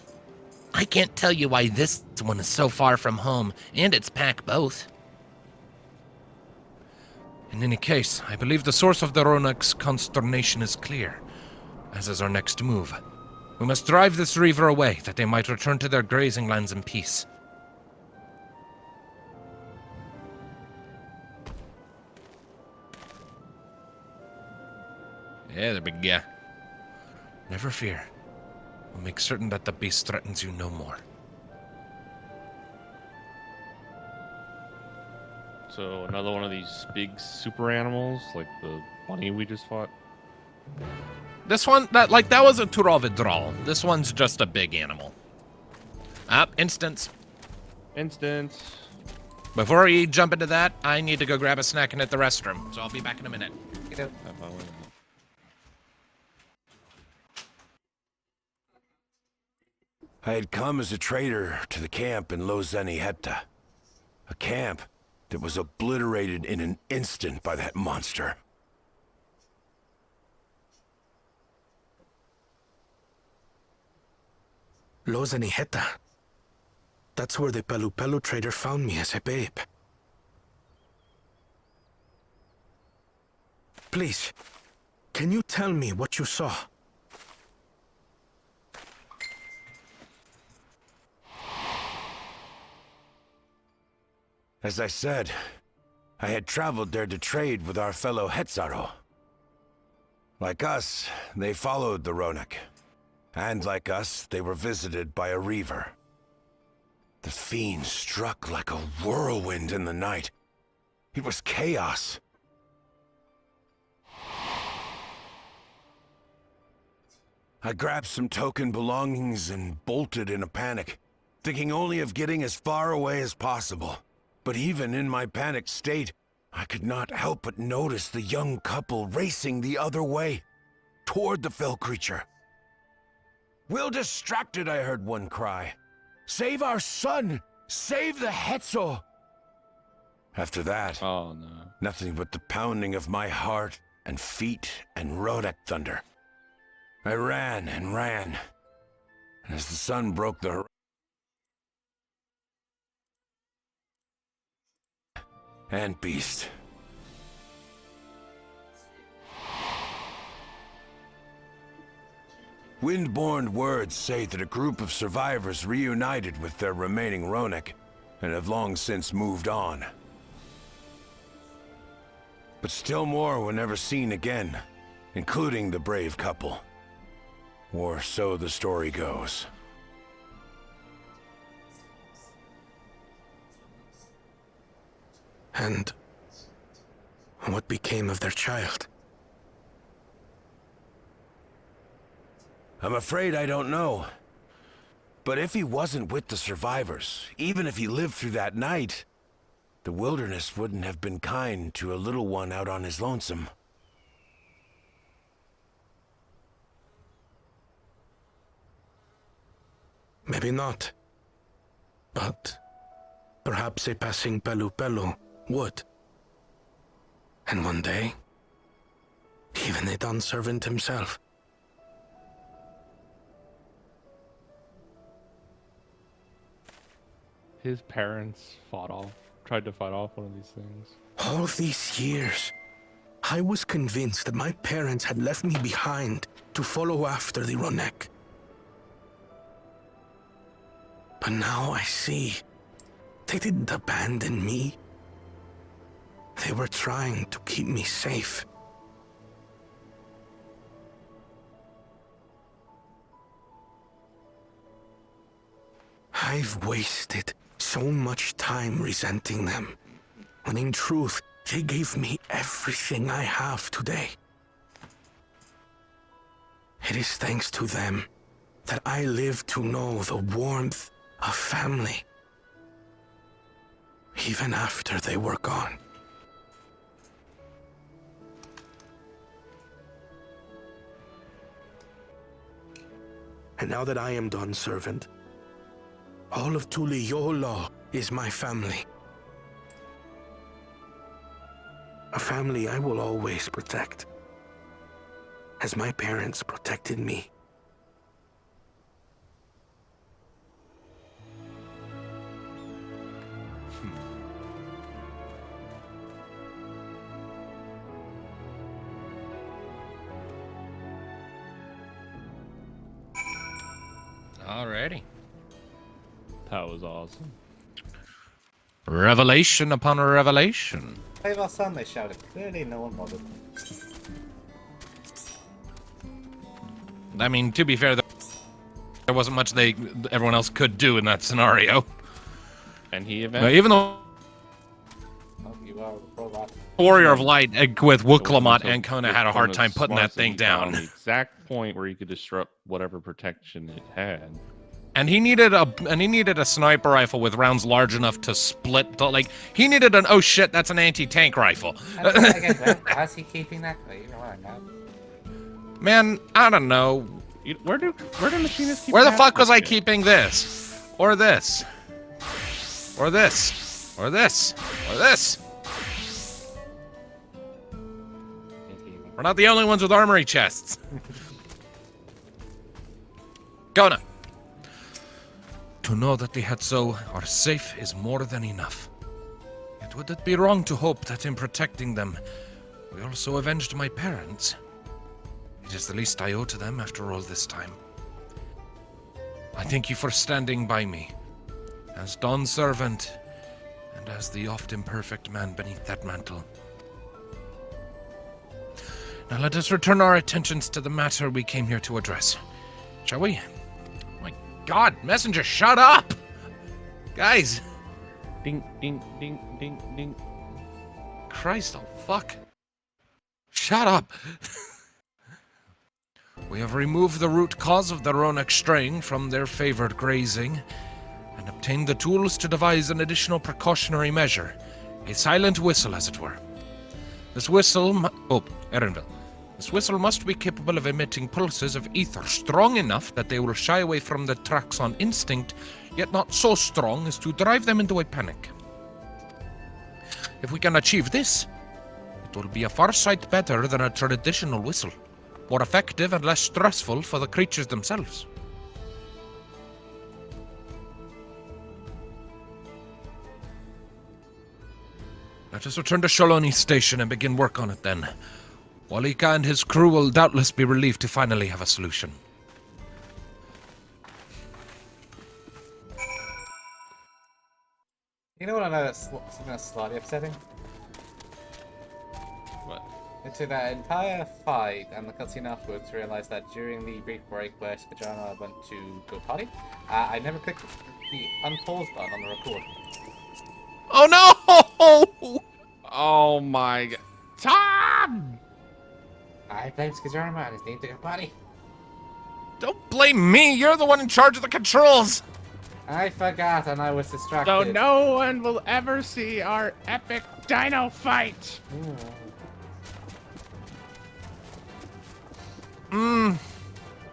Speaker 4: I can't tell you why this one is so far from home, and its pack both.
Speaker 1: In any case, I believe the source of the Ronak's consternation is clear, as is our next move. We must drive this reaver away, that they might return to their grazing lands in peace. Yeah, the big guy. Never fear. We'll make certain that the beast threatens you no more.
Speaker 3: So another one of these big super animals, like the bunny we just fought.
Speaker 1: This one, that was a Turovidral. This one's just a big animal. Instance.
Speaker 3: Instance.
Speaker 1: Before you jump into that, I need to go grab a snack and hit the restroom, so I'll be back in a minute.
Speaker 2: You know,
Speaker 5: I had come as a trader to the camp in Lozeniheta. A camp that was obliterated in an instant by that monster.
Speaker 6: Lozeniheta. That's where the Pelu trader found me as a babe. Please, can you tell me what you saw?
Speaker 5: As I said, I had traveled there to trade with our fellow Hetzaro. Like us, they followed the Ronak. And like us, they were visited by a reaver. The fiend struck like a whirlwind in the night. It was chaos, I grabbed some token belongings and bolted in a panic, thinking only of getting as far away as possible. But even in my panicked state, I could not help but notice the young couple racing the other way, toward the fell creature. "We're distracted," I heard one cry. "Save our son! Save the Hetzo!" After that,
Speaker 3: Oh no.
Speaker 5: nothing but the pounding of my heart and feet and Rodak thunder. I ran and ran, and as the sun broke the Ant beast. Windborne words say that a group of survivors reunited with their remaining Ronak and have long since moved on. But still more were never seen again, including the brave couple. Or so the story goes.
Speaker 6: And what became of their child?
Speaker 5: I'm afraid I don't know. But if he wasn't with the survivors, even if he lived through that night, the wilderness wouldn't have been kind to a little one out on his lonesome.
Speaker 6: Maybe not. But perhaps a passing Pelu would. And one day, even a Dawn servant himself.
Speaker 3: His parents tried to fight off one of these things.
Speaker 6: All these years, I was convinced that my parents had left me behind to follow after the Ronek. But now I see, they didn't abandon me. They were trying to keep me safe. I've wasted so much time resenting them, when in truth, they gave me everything I have today. It is thanks to them that I live to know the warmth of family, even after they were gone. And now that I am Dawn servant, all of Tuliyola is my family. A family I will always protect, as my parents protected me.
Speaker 1: Alrighty.
Speaker 3: That was awesome.
Speaker 1: Revelation upon revelation.
Speaker 2: Save our son, they shouted. Clearly no one bothered.
Speaker 1: I mean, to be fair, there wasn't much everyone else could do in that scenario.
Speaker 3: And he
Speaker 1: But
Speaker 3: eventually
Speaker 1: even though
Speaker 2: Oh, you are a robot.
Speaker 1: Warrior of Light with Wuklamot and Kona had a hard time putting that thing down.
Speaker 3: The exact point where he could disrupt whatever protection it had.
Speaker 1: And he needed a sniper rifle with rounds large enough to split he needed an oh shit, that's an anti-tank rifle.
Speaker 2: How's he keeping that?
Speaker 1: Man, I don't know.
Speaker 3: Where do machinists keep
Speaker 1: Where the
Speaker 3: that
Speaker 1: fuck was I
Speaker 3: shit?
Speaker 1: keeping this? Or this? Or this? Or this? Or this? We're not the only ones with armory chests. Kona. To know that the Hetzo are safe is more than enough. Yet would it be wrong to hope that in protecting them, we also avenged my parents? It is the least I owe to them after all this time. I thank you for standing by me, as Dawn's servant, and as the oft imperfect man beneath that mantle. Now let us return our attentions to the matter we came here to address. Shall we? My God, Messenger, shut up! Guys!
Speaker 3: Ding, ding, ding, ding, ding.
Speaker 1: Christ, oh fuck. Shut up! We have removed the root cause of the Ronak straying from their favored grazing, and obtained the tools to devise an additional precautionary measure. A silent whistle, as it were. This whistle Erenville. This whistle must be capable of emitting pulses of ether strong enough that they will shy away from the tracks on instinct, yet not so strong as to drive them into a panic. If we can achieve this, it will be a far sight better than a traditional whistle, more effective and less stressful for the creatures themselves. Let us return to Sholoni Station and begin work on it then. Walika and his crew will doubtless be relieved to finally have a solution.
Speaker 2: You know what I know that's something that's slightly upsetting?
Speaker 3: What?
Speaker 2: Into that entire fight and the cutscene afterwards, to realize that during the brief break where Skajana went to go potty, I never clicked the unpause button on the record.
Speaker 1: Oh no!
Speaker 3: Oh my god. Tom!
Speaker 2: I blame Skajana and his need to go potty.
Speaker 1: Don't blame me, you're the one in charge of the controls!
Speaker 2: I forgot and I was distracted.
Speaker 3: So no one will ever see our epic dino fight!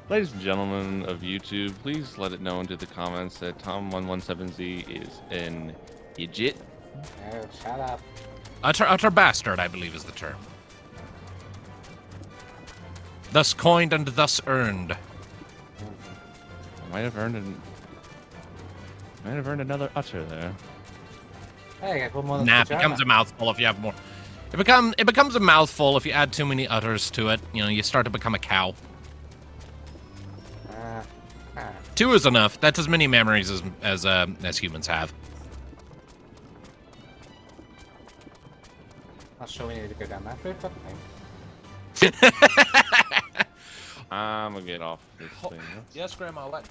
Speaker 3: Ladies and gentlemen of YouTube, please let it know into the comments that Tom117Z is an idiot.
Speaker 2: Oh, shut up.
Speaker 1: Utter bastard, I believe is the term. Thus coined and thus earned.
Speaker 3: I might have earned another utter there.
Speaker 2: Hey, I got one more than
Speaker 1: Nah, it
Speaker 2: Skajana.
Speaker 1: becomes a mouthful if you have more. It becomes a mouthful if you add too many utters to it. You know, you start to become a cow. 2 is enough. That's as many memories as humans have.
Speaker 2: Not sure we need to go down that route, but
Speaker 3: I'm gonna get off this thing.
Speaker 1: Yes, Grandma, what?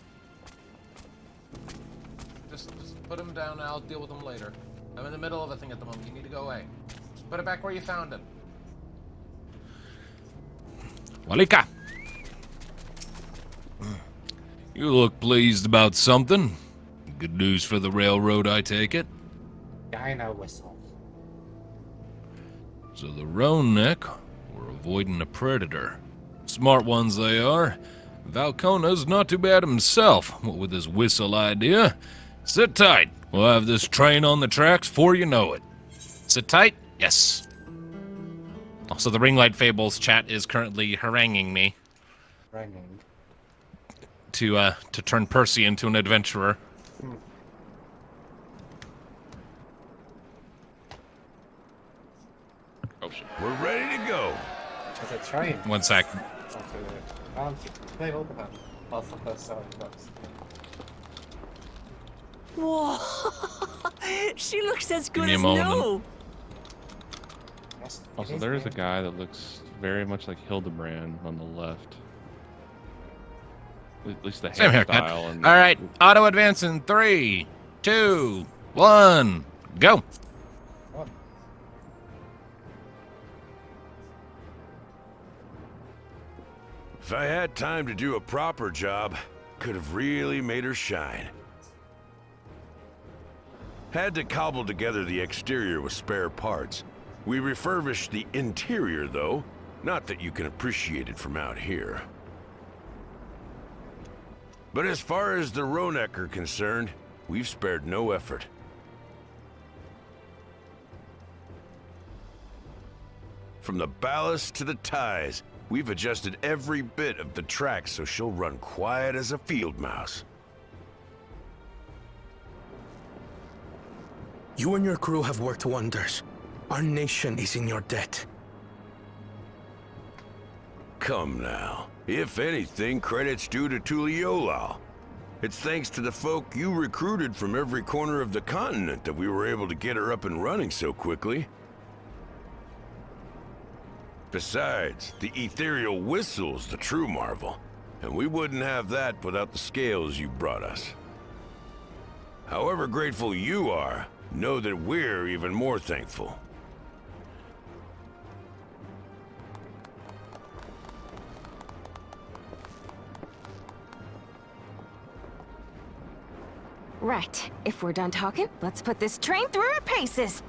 Speaker 1: Just put them down and I'll deal with them later. I'm in the middle of a thing at the moment. You need to go away. Just put it back where you found it. Walika! You look pleased about something. Good news for the railroad, I take it.
Speaker 2: dino whistle.
Speaker 1: So the Ronek were avoiding a predator. Smart ones they are. Valcona's not too bad himself, what with his whistle idea. Sit tight. We'll have this train on the tracks before you know it. Sit tight? Yes. Also, the Ringlight Fables chat is currently haranguing me
Speaker 2: Ringing.
Speaker 1: to turn Percy into an adventurer.
Speaker 3: Oh shit.
Speaker 5: We're ready to go.
Speaker 2: There's a train.
Speaker 1: 1 sec.
Speaker 2: Play all the time. Whilst the first song goes.
Speaker 7: Whoa! She looks as good
Speaker 1: me a
Speaker 7: as
Speaker 1: moment.
Speaker 7: new.
Speaker 2: Yes, it
Speaker 3: Also,
Speaker 2: is
Speaker 3: there is a
Speaker 2: new.
Speaker 3: guy that looks very much like Hildebrand on the left. At least the
Speaker 1: Same haircut.
Speaker 3: hairstyle. And
Speaker 1: All right, auto advance in 3, 2, 1, go.
Speaker 5: If I had time to do a proper job, could have really made her shine. Had to cobble together the exterior with spare parts. We refurbished the interior, though. Not that you can appreciate it from out here. But as far as the Ronek are concerned, we've spared no effort. From the ballast to the ties, we've adjusted every bit of the track so she'll run quiet as a field mouse.
Speaker 6: You and your crew have worked wonders. Our nation is in your debt.
Speaker 5: Come now. If anything, credit's due to Tuliolal. It's thanks to the folk you recruited from every corner of the continent that we were able to get her up and running so quickly. Besides, the ethereal whistle's the true marvel, and we wouldn't have that without the scales you brought us. However grateful you are, know that we're even more thankful.
Speaker 8: Right. If we're done talking, let's put this train through our paces.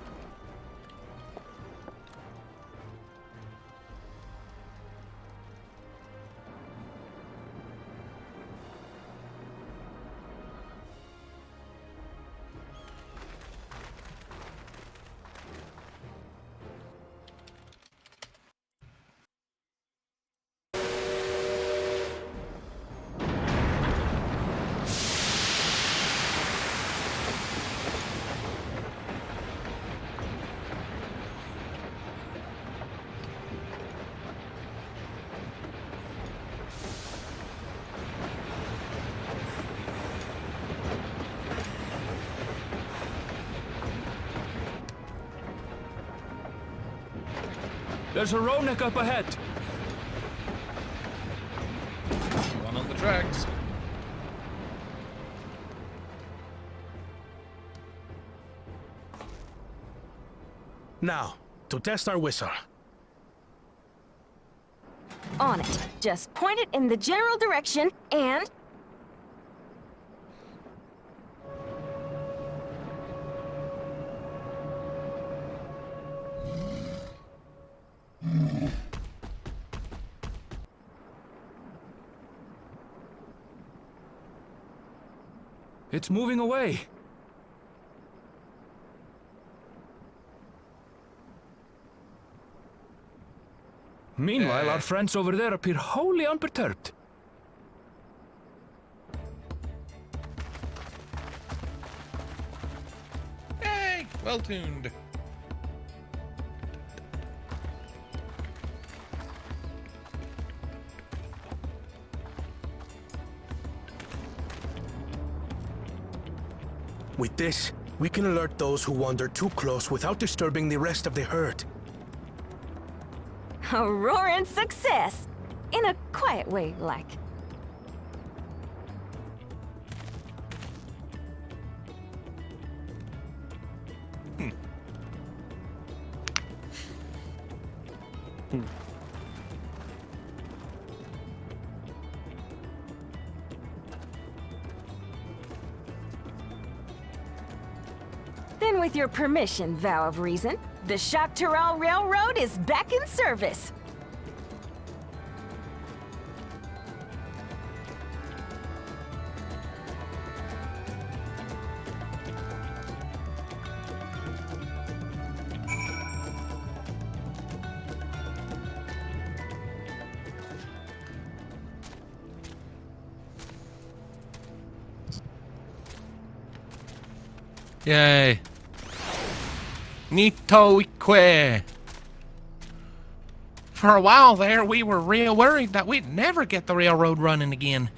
Speaker 9: There's a Ronak up ahead.
Speaker 1: One on the tracks.
Speaker 6: Now, to test our whistle.
Speaker 8: On it. Just point it in the general direction and...
Speaker 9: It's moving away. Meanwhile, our friends over there appear wholly unperturbed.
Speaker 1: Hey, well tuned.
Speaker 6: With this, we can alert those who wander too close without disturbing the rest of the herd.
Speaker 8: A roaring success! In a quiet way, like. Then with your permission, Vow of Reason, the Shaktaral Railroad is back in service.
Speaker 1: Yay. Nito Ique.
Speaker 4: For a while there, we were real worried that we'd never get the railroad running again.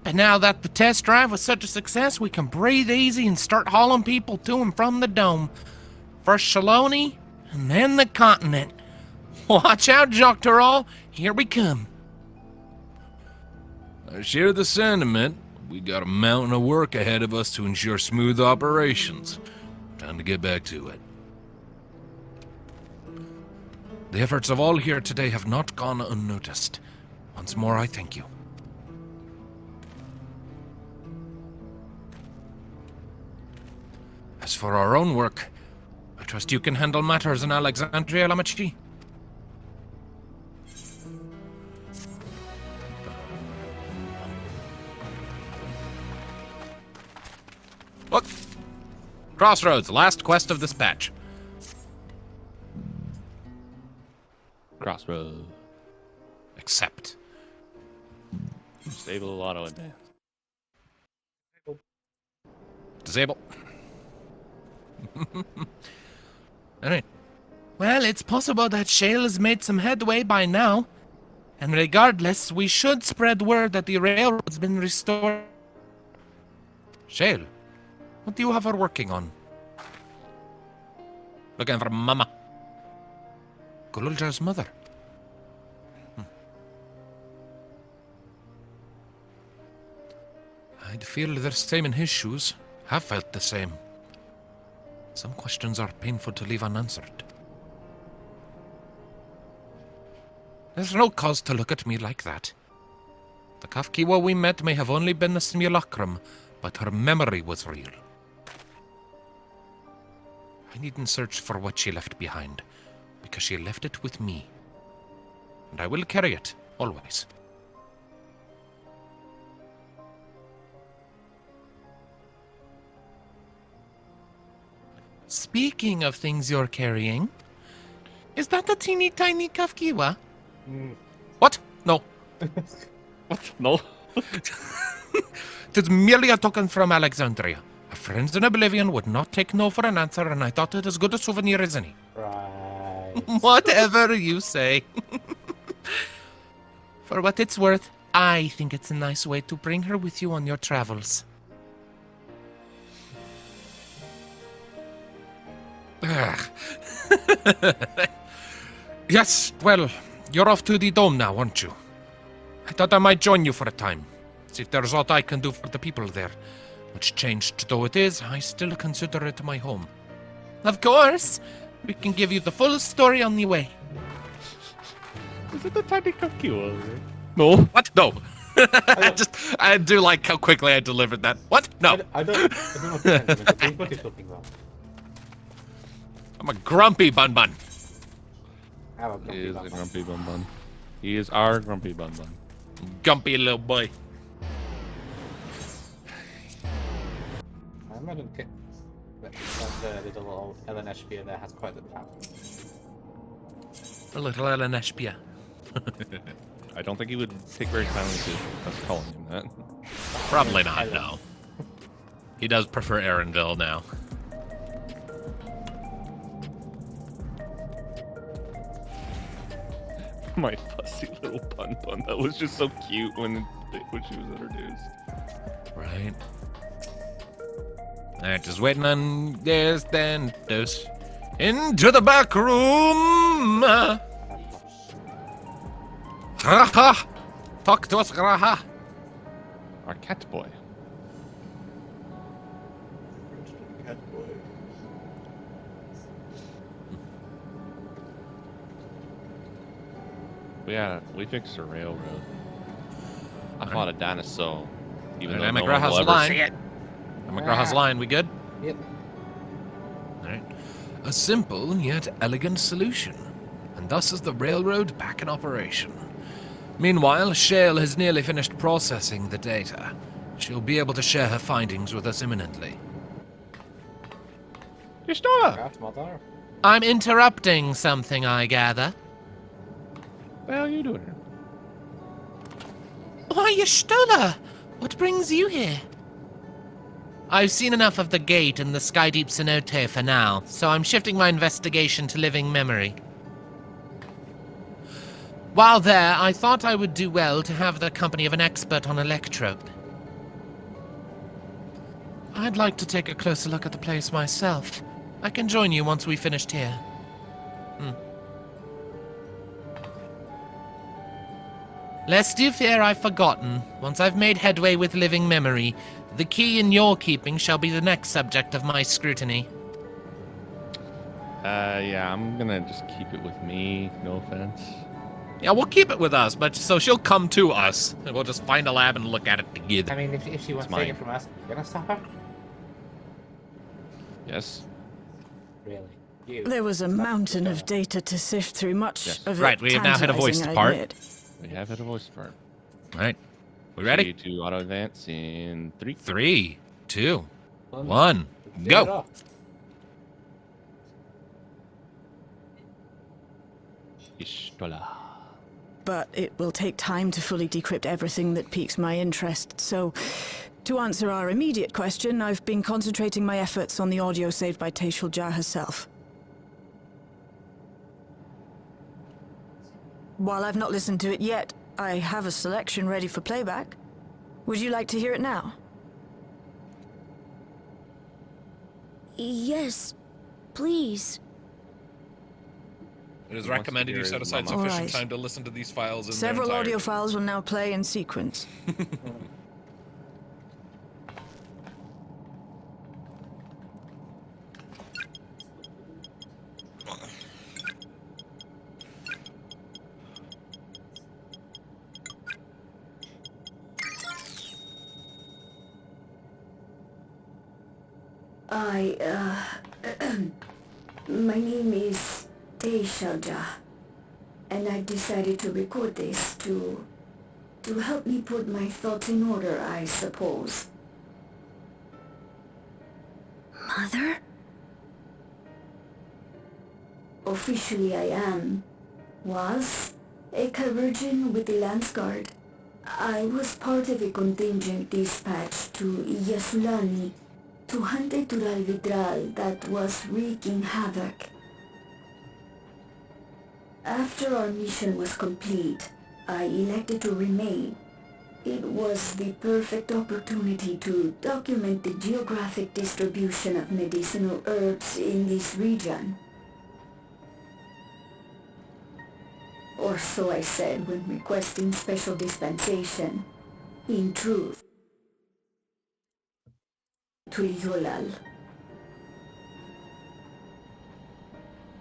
Speaker 4: But now that the test drive was such a success, we can breathe easy and start hauling people to and from the dome. First Shaloni, and then the continent. Watch out, Jokteral. Here we come.
Speaker 1: I share the sentiment. We got a mountain of work ahead of us to ensure smooth operations. Time to get back to it. The efforts of all here today have not gone unnoticed. Once more, I thank you. As for our own work, I trust you can handle matters in Alexandria, Lamachi. Look! Crossroads, last quest of this patch.
Speaker 3: Crossroad.
Speaker 1: Accept.
Speaker 3: Disable auto advance.
Speaker 1: Disable. Alright.
Speaker 4: Well, it's possible that Shale has made some headway by now. And regardless, we should spread word that the railroad's been restored.
Speaker 1: Shale, what do you have her working on? Looking for Mama. Kululjar's mother. I'd feel the same in his shoes. Have felt the same. Some questions are painful to leave unanswered. There's no cause to look at me like that. The Kafkiwa we met may have only been a simulacrum, but her memory was real. I needn't search for what she left behind, because she left it with me. And I will carry it, always.
Speaker 4: Speaking of things you're carrying, is that the teeny tiny Kafkiwa?
Speaker 1: What? No.
Speaker 3: What? No.
Speaker 1: It is merely a token from Alexandria. Our friends in Oblivion would not take no for an answer, and I thought it as good a souvenir as any.
Speaker 2: Right.
Speaker 4: Whatever you say. For what it's worth, I think it's a nice way to bring her with you on your travels.
Speaker 1: Yes, well, you're off to the dome now, aren't you? I thought I might join you for a time. See if there's aught I can do for the people there. Much changed though it is, I still consider it my home.
Speaker 4: Of course. We can give you the full story on the way.
Speaker 3: Is it the tiny Kafkiwa? No.
Speaker 1: What? No. I do like how quickly I delivered that. What? No.
Speaker 2: I don't know what you're talking about.
Speaker 1: I'm a grumpy bun bun.
Speaker 2: I'm a
Speaker 3: He
Speaker 2: grumpy
Speaker 3: is a
Speaker 2: bum.
Speaker 3: grumpy bun bun. He is our grumpy bun bun.
Speaker 1: Gumpy little boy.
Speaker 2: I imagine that little old Ellen Eshbia there has quite the power.
Speaker 1: A little Ellen Eshbia.
Speaker 3: I don't think he would take very kindly to us calling him that.
Speaker 1: Probably not, no. He does prefer Arendelle now.
Speaker 3: My fussy little bun bun. That was just so cute when she was introduced.
Speaker 1: Right. Alright, just waiting on this, then this. Into the back room! Graha! Talk to us, Graha!
Speaker 3: Our cat boy. We fixed a railroad. I fought a dinosaur. Even though no one will ever see it.
Speaker 1: McGraw's line, we good?
Speaker 2: Yep.
Speaker 1: Alright. A simple yet elegant solution. And thus is the railroad back in operation. Meanwhile, Shale has nearly finished processing the data. She'll be able to share her findings with us imminently.
Speaker 2: Mother.
Speaker 4: I'm interrupting something, I gather.
Speaker 3: What the hell are you doing here?
Speaker 4: Why, Y'shtola! What brings you here? I've seen enough of the gate and the Skydeep cenote for now, so I'm shifting my investigation to living memory. While there, I thought I would do well to have the company of an expert on electrope. I'd like to take a closer look at the place myself. I can join you once we've finished here. Lest you fear I've forgotten, once I've made headway with living memory, the key in your keeping shall be the next subject of my scrutiny.
Speaker 3: Yeah, I'm gonna just keep it with me. No offense.
Speaker 1: Yeah, we'll keep it with us, but so she'll come to us, and we'll just find a lab and look at it together.
Speaker 2: I mean, if she wants to take it from us, you're gonna stop her?
Speaker 3: Yes.
Speaker 2: Really? You?
Speaker 7: There was a mountain of data to sift through, much
Speaker 3: Yes.
Speaker 7: of it
Speaker 1: Right, we have now hit a voice
Speaker 7: tantalizing, I
Speaker 1: part.
Speaker 7: admit.
Speaker 3: We have had a voice part.
Speaker 1: Alright. We ready?
Speaker 3: To auto advance in 3.
Speaker 1: 3, 2, 1, go!
Speaker 3: Y'shtola.
Speaker 7: But it will take time to fully decrypt everything that piques my interest, so to answer our immediate question, I've been concentrating my efforts on the audio saved by Tashul Jah herself. While I've not listened to it yet, I have a selection ready for playback. Would you like to hear it now?
Speaker 10: Yes, please.
Speaker 1: It is
Speaker 3: He wants
Speaker 1: recommended
Speaker 3: to
Speaker 1: you
Speaker 3: hear
Speaker 1: set
Speaker 3: his
Speaker 1: aside
Speaker 3: mama.
Speaker 1: sufficient
Speaker 7: Alright.
Speaker 1: time to listen to these files in
Speaker 7: Several
Speaker 1: their
Speaker 7: audio
Speaker 1: entirety.
Speaker 7: files will now play in sequence.
Speaker 10: My name is Teishalja, and I decided to record this to help me put my thoughts in order, I suppose. Mother? Officially I was a Chirurgeon with the Lance Guard. I was part of a contingent dispatched to Yasulani to hunt a Tural Vidral that was wreaking havoc. After our mission was complete, I elected to remain. It was the perfect opportunity to document the geographic distribution of medicinal herbs in this region. Or so I said when requesting special dispensation. In truth, Tuliyolal.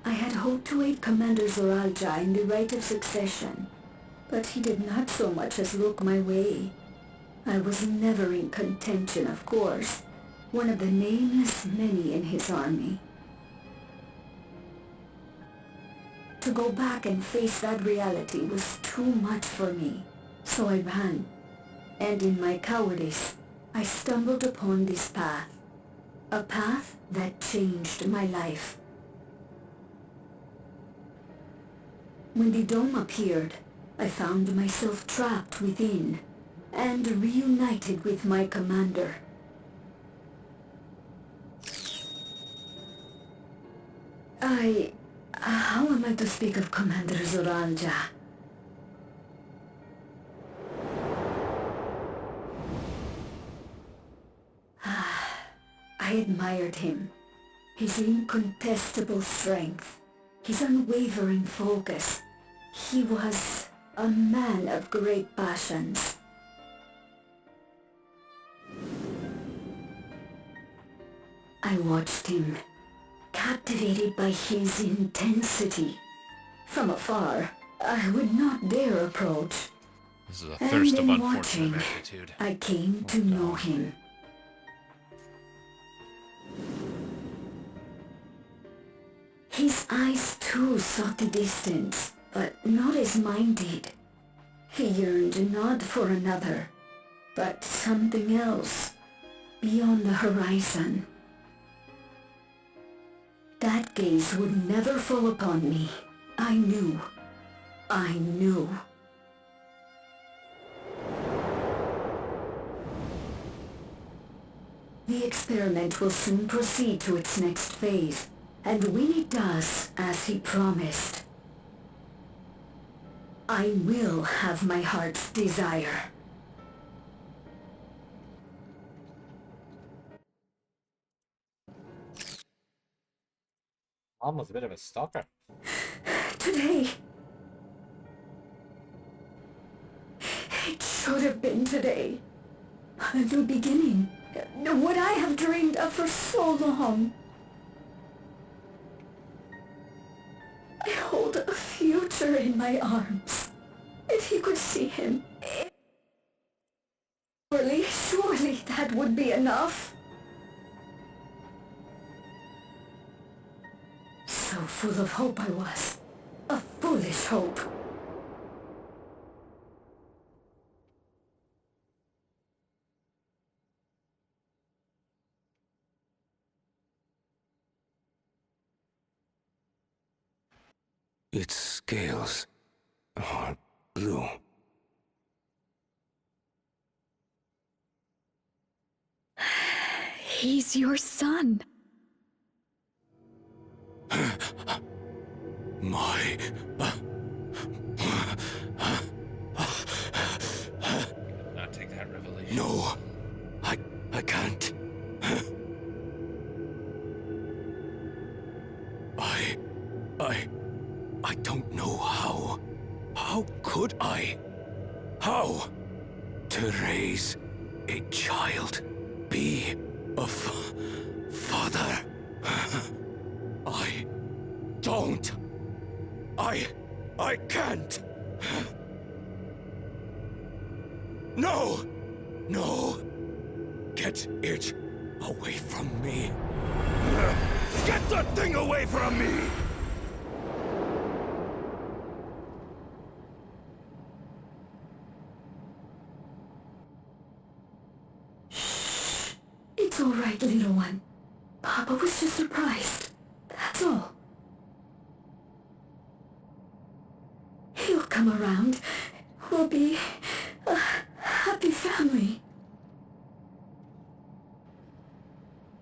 Speaker 10: I had hoped to aid Commander Zoralja in the right of succession, but he did not so much as look my way. I was never in contention, of course, one of the nameless many in his army. To go back and face that reality was too much for me, so I ran. And in my cowardice, I stumbled upon this path. A path that changed my life. When the dome appeared, I found myself trapped within, and reunited with my commander. How am I to speak of Commander Zoralja? I admired him. His incontestable strength, his unwavering focus. He was a man of great passions. I watched him, captivated by his intensity. From afar, I would not dare approach.
Speaker 1: This is a thirst of
Speaker 10: And in
Speaker 1: unfortunate
Speaker 10: watching,
Speaker 1: attitude.
Speaker 10: I came to know him. His eyes too sought the distance, but not as mine did. He yearned not for another, but something else, beyond the horizon. That gaze would never fall upon me. I knew. The experiment will soon proceed to its next phase, and when it does, as he promised, I will have my heart's desire.
Speaker 2: Mom was a bit of a stalker.
Speaker 10: Today. It should have been today. A new beginning. What I have dreamed of for so long. I hold a future in my arms. If he could see him. Surely that would be enough. So full of hope I was. A foolish hope.
Speaker 6: Its scales are blue.
Speaker 10: He's your son.
Speaker 6: My...
Speaker 1: Not take that revelation.
Speaker 6: No, I can't. I don't know how. How could I? How? To raise a child, be a father. I don't. I can't. No! No! Get it away from me.
Speaker 5: Get that thing away from me!
Speaker 10: It's all right, little one. Papa was just surprised. That's all. He'll come around. We'll be a happy family.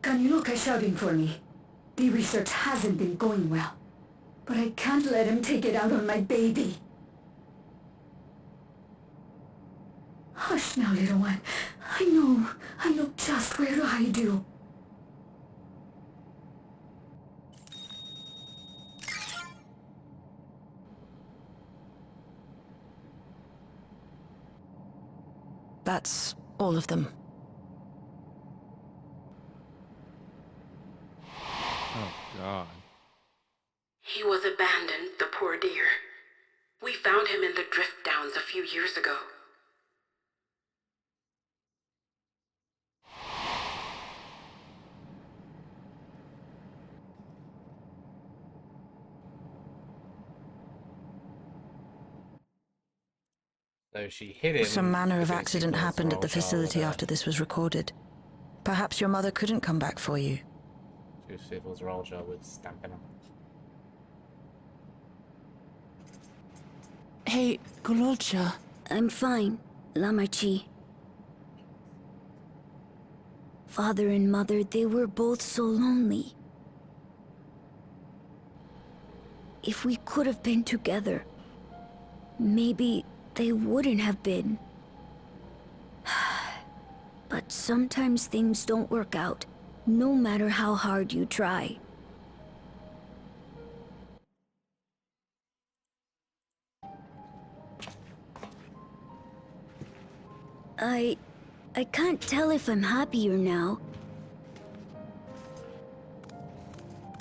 Speaker 10: Kaniloka's shouting for me. The research hasn't been going well. But I can't let him take it out on my baby. Hush now, little one. I know just where to hide you.
Speaker 7: That's all of them.
Speaker 3: Oh, God.
Speaker 11: He was abandoned, the poor dear. We found him in the drift downs a few years ago.
Speaker 2: So she hit him.
Speaker 7: Some manner of
Speaker 2: because
Speaker 7: accident
Speaker 2: she was
Speaker 7: happened at the
Speaker 2: Royal Child
Speaker 7: facility
Speaker 2: with her.
Speaker 7: after this was recorded. Perhaps your mother couldn't come back for you.
Speaker 2: She was fearful as Royal Child would stamping him.
Speaker 12: Hey, Gololcha.
Speaker 10: I'm fine, Lamachi. Father and mother, they were both so lonely. If we could have been together, maybe they wouldn't have been. But sometimes things don't work out, no matter how hard you try. I can't tell if I'm happier now.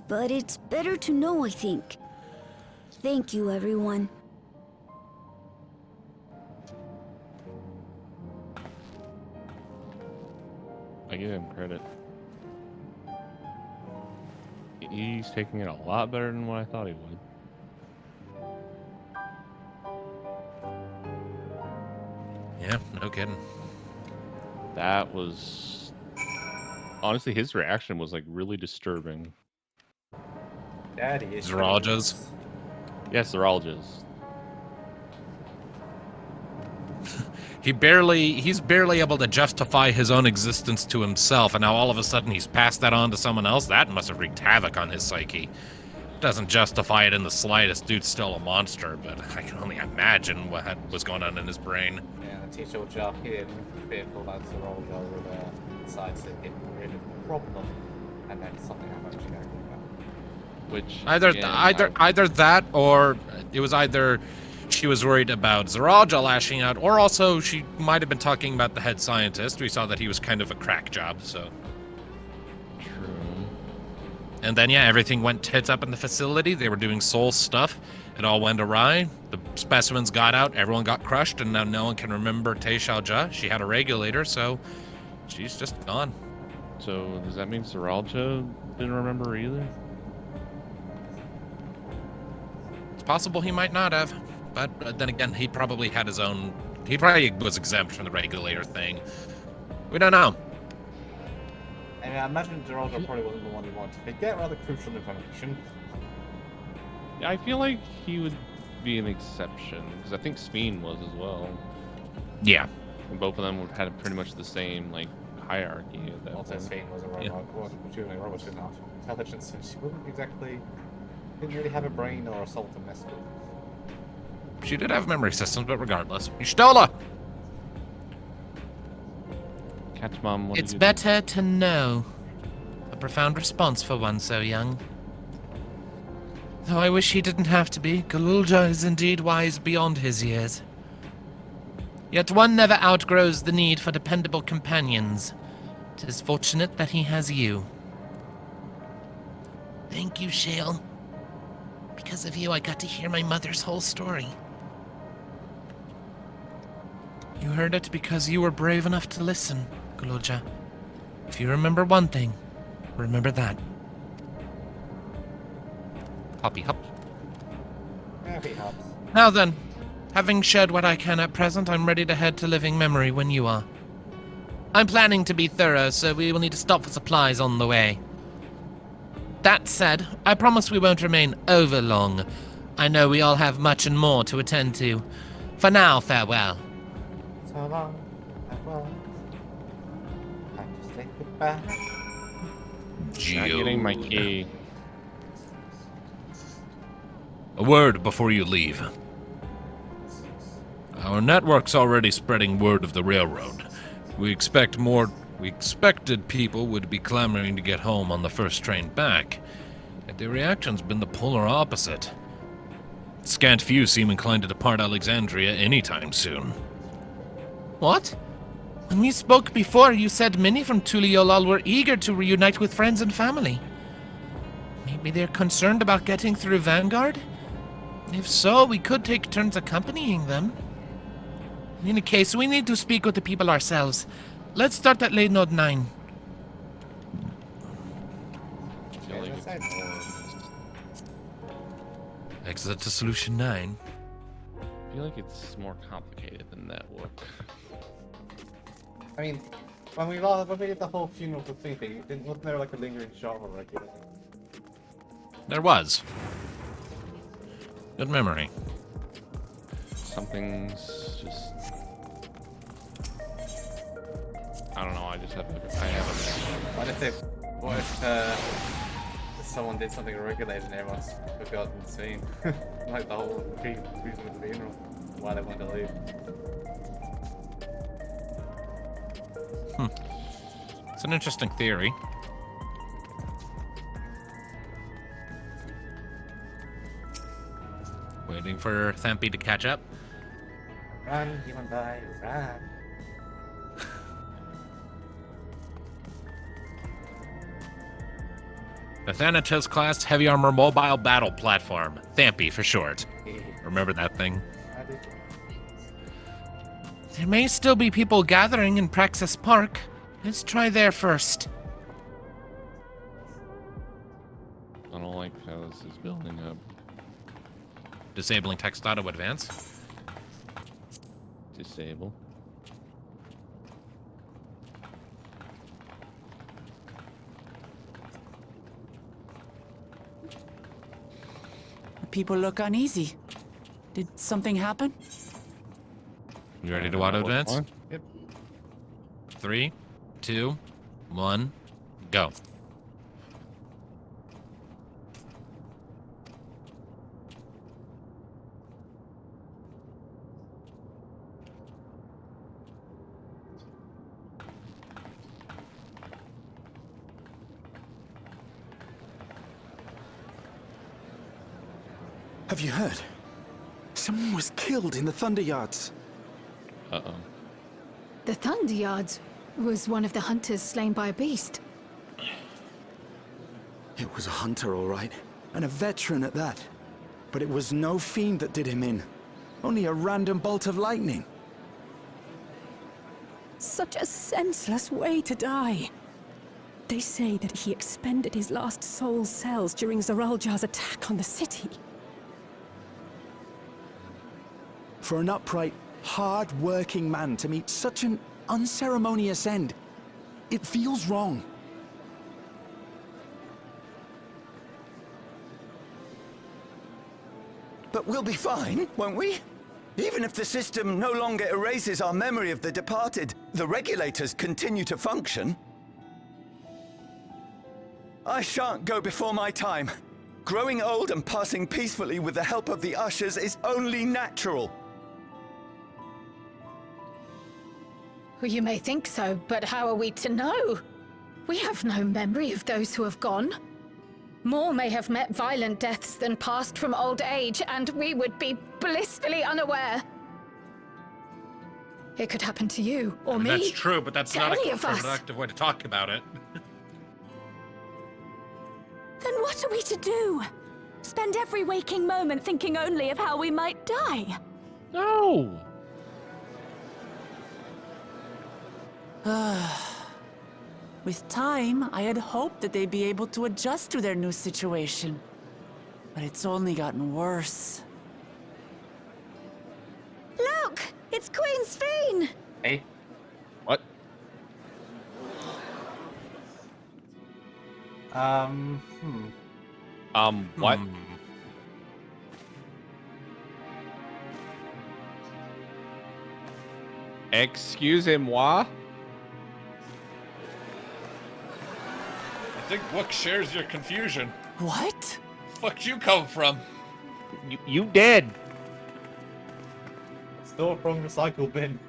Speaker 10: But it's better to know, I think. Thank you, everyone.
Speaker 3: I give him credit. He's taking it a lot better than what I thought he would.
Speaker 1: Yeah, no kidding.
Speaker 3: That was... Honestly, his reaction was like really disturbing.
Speaker 2: Daddy is.
Speaker 1: Zoologist.
Speaker 3: Yes, they're all just...
Speaker 1: He's barely able to justify his own existence to himself, and now all of a sudden he's passed that on to someone else. That must have wreaked havoc on his psyche. Doesn't justify it in the slightest. Dude's still a monster, but I can only imagine what was going on in his brain.
Speaker 2: Yeah, the teacher would just hit him, fearful that the Royal Child would decide to get rid of the problem, and then something happened. She got rid of it.
Speaker 3: Which
Speaker 1: Either that, or it was either she was worried about Zaraja lashing out, or also she might have been talking about the head scientist. We saw that he was kind of a crack job, so.
Speaker 3: True.
Speaker 1: And then, yeah, everything went tits up in the facility. They were doing soul stuff. It all went awry. The specimens got out. Everyone got crushed, and now no one can remember Te Xiaojia. She had a regulator, so she's just gone.
Speaker 3: So does that mean Zaraja didn't remember either?
Speaker 1: It's possible he might not have. But then again, he probably had his own... He probably was exempt from the regulator thing. We don't know.
Speaker 2: I mean, I imagine Geraldo probably wasn't the one who wanted to forget rather crucial information.
Speaker 3: Yeah, I feel like he would be an exception, because I think Speen was as well.
Speaker 1: Yeah.
Speaker 3: And both of them had pretty much the same, like, hierarchy at that
Speaker 2: Also,
Speaker 3: point.
Speaker 2: Speen was a robot. Well, she was a robot, she didn't have intelligence, so she wasn't exactly... Didn't really have a brain or a soul to mess with.
Speaker 1: She did have memory systems, but regardless. Y'shtola!
Speaker 3: Catch Mom, what
Speaker 4: It's
Speaker 3: did you
Speaker 4: better to know. A profound response for one so young. Though I wish he didn't have to be. Galulja is indeed wise beyond his years. Yet one never outgrows the need for dependable companions. 'Tis fortunate that he has you. Thank you, Shale. Because of you, I got to hear my mother's whole story. You heard it because you were brave enough to listen, Galulja. If you remember one thing, remember that.
Speaker 1: Hoppy hop.
Speaker 2: Happy hops.
Speaker 4: Now then, having shared what I can at present, I'm ready to head to Living Memory when you are. I'm planning to be thorough, so we will need to stop for supplies on the way. That said, I promise we won't remain over long. I know we all have much and more to attend to. For now, farewell.
Speaker 2: So long, farewell. I just say goodbye.
Speaker 3: Not getting my key.
Speaker 1: A word before you leave. Our network's already spreading word of the railroad. We expected people would be clamoring to get home on the first train back. Yet the reaction's been the polar opposite. Scant few seem inclined to depart Alexandria anytime soon.
Speaker 4: What? When we spoke before, you said many from Tuliolal were eager to reunite with friends and family. Maybe they're concerned about getting through Vanguard? If so, we could take turns accompanying them. In any case, we need to speak with the people ourselves. Let's start at lane node 9.
Speaker 1: Exit to solution 9.
Speaker 3: I feel like it's more complicated than that would.
Speaker 2: I mean, when we did the whole funeral for thing, wasn't there like a lingering shot of a regular?
Speaker 1: There was. Good memory.
Speaker 3: Something's just... I don't know, I have
Speaker 2: What if someone did something regulated and everyone's forgotten the scene? Like the whole reason of the funeral. Why they wanted to leave.
Speaker 1: It's an interesting theory. Waiting for Thampy to catch up.
Speaker 2: Run, human die, run.
Speaker 1: The Thanatos class heavy armor mobile battle platform. Thampy for short. Remember that thing?
Speaker 4: There may still be people gathering in Praxis Park. Let's try there first.
Speaker 3: I don't like how this is building up.
Speaker 1: Disabling text auto advance.
Speaker 3: Disable.
Speaker 12: People look uneasy. Did something happen?
Speaker 1: You ready to auto advance?
Speaker 2: Yep.
Speaker 1: 3, 2, 1, go.
Speaker 6: Have you heard? Someone was killed in the Thunder Yards.
Speaker 3: Uh-oh.
Speaker 13: The Thunder Yards was one of the hunters slain by a beast.
Speaker 6: It was a hunter, all right, and a veteran at that. But it was no fiend that did him in. Only a random bolt of lightning.
Speaker 7: Such a senseless way to die. They say that he expended his last soul cells during Zaraljar's attack on the city.
Speaker 6: For an upright, hard-working man to meet such an unceremonious end, it feels wrong.
Speaker 14: But we'll be fine, won't we? Even if the system no longer erases our memory of the departed, the regulators continue to function. I shan't go before my time. Growing old and passing peacefully with the help of the ushers is only natural.
Speaker 13: Well, you may think so, but how are we to know? We have no memory of those who have gone. More may have met violent deaths than passed from old age, and we would be blissfully unaware. It could happen to you, or me.
Speaker 1: That's true, but that's
Speaker 13: to
Speaker 1: not
Speaker 13: any
Speaker 1: a
Speaker 13: of us.
Speaker 1: productive way to talk about it.
Speaker 7: Then what are we to do? Spend every waking moment thinking only of how we might die?
Speaker 3: No!
Speaker 12: With time, I had hoped that they'd be able to adjust to their new situation. But it's only gotten worse.
Speaker 7: Look! It's Queen Sphene!
Speaker 2: Hey.
Speaker 3: What? What? Excusez-moi?
Speaker 1: I think Wook shares your confusion.
Speaker 12: What?
Speaker 1: Fuck'd you come from?
Speaker 3: You did.
Speaker 2: Store from recycle bin.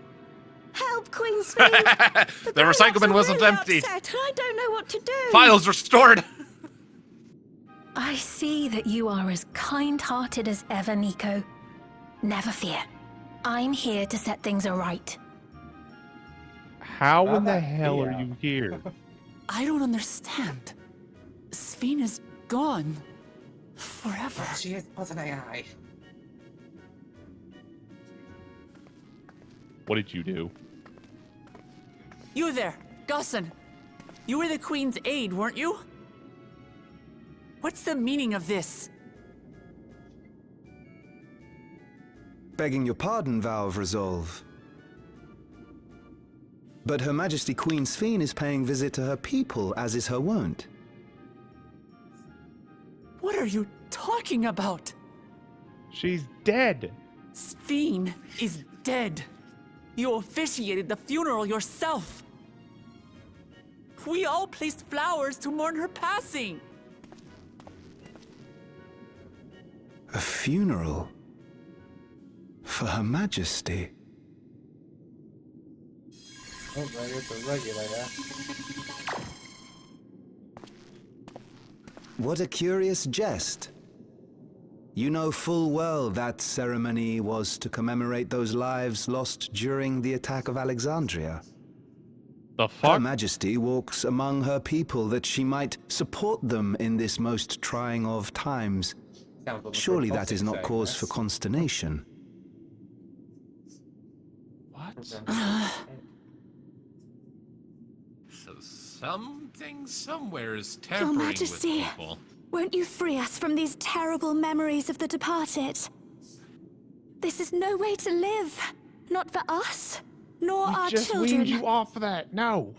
Speaker 7: Help, Queen Sphene!
Speaker 1: The recycle bin wasn't
Speaker 7: really
Speaker 1: emptied.
Speaker 7: Upset, and I don't know what to do.
Speaker 1: Files restored.
Speaker 13: I see that you are as kind-hearted as ever, Nico. Never fear. I'm here to set things aright.
Speaker 3: How in the hell are you here?
Speaker 12: I don't understand. Sphene is gone. Forever.
Speaker 2: She was an AI.
Speaker 3: What did you do?
Speaker 12: You there, Gusson. You were the Queen's aide, weren't you? What's the meaning of this?
Speaker 15: Begging your pardon, Vow of Resolve. But Her Majesty Queen Sphene is paying visit to her people, as is her wont.
Speaker 12: What are you talking about?
Speaker 3: She's dead.
Speaker 12: Sphene is dead. You officiated the funeral yourself. We all placed flowers to mourn her passing.
Speaker 15: A funeral? For Her Majesty?
Speaker 2: Oh, there is the regulator.
Speaker 15: What a curious jest. You know full well that ceremony was to commemorate those lives lost during the attack of Alexandria.
Speaker 3: The fuck?
Speaker 15: Her Majesty walks among her people that she might support them in this most trying of times. Surely that is not cause for consternation.
Speaker 3: What?
Speaker 1: So something somewhere is
Speaker 7: Your
Speaker 1: tampering with
Speaker 7: Majesty,
Speaker 1: people.
Speaker 7: won't you free us from these terrible memories of the departed? This is no way to live. Not for us, nor our
Speaker 3: Just
Speaker 7: children.
Speaker 3: weaned you off of that. No.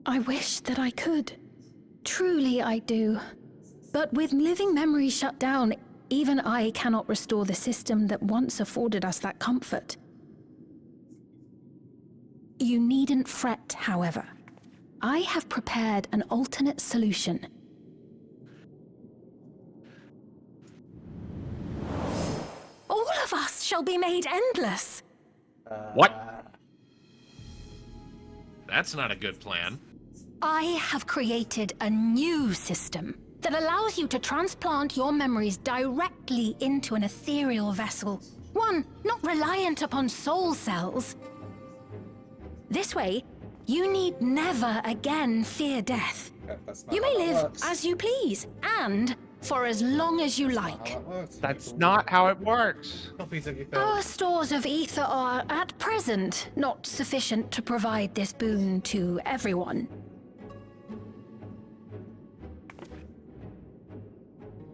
Speaker 13: I wish that I could. Truly I do. But with living memories shut down, even I cannot restore the system that once afforded us that comfort. You needn't fret, however. I have prepared an alternate solution. All of us shall be made endless.
Speaker 3: What?
Speaker 1: That's not a good plan.
Speaker 13: I have created a new system that allows you to transplant your memories directly into an ethereal vessel. One not reliant upon soul cells. This way, you need never again fear death. You may live as you please, and for as long as you like.
Speaker 3: That's not how it works.
Speaker 13: Our stores of ether are, at present, not sufficient to provide this boon to everyone.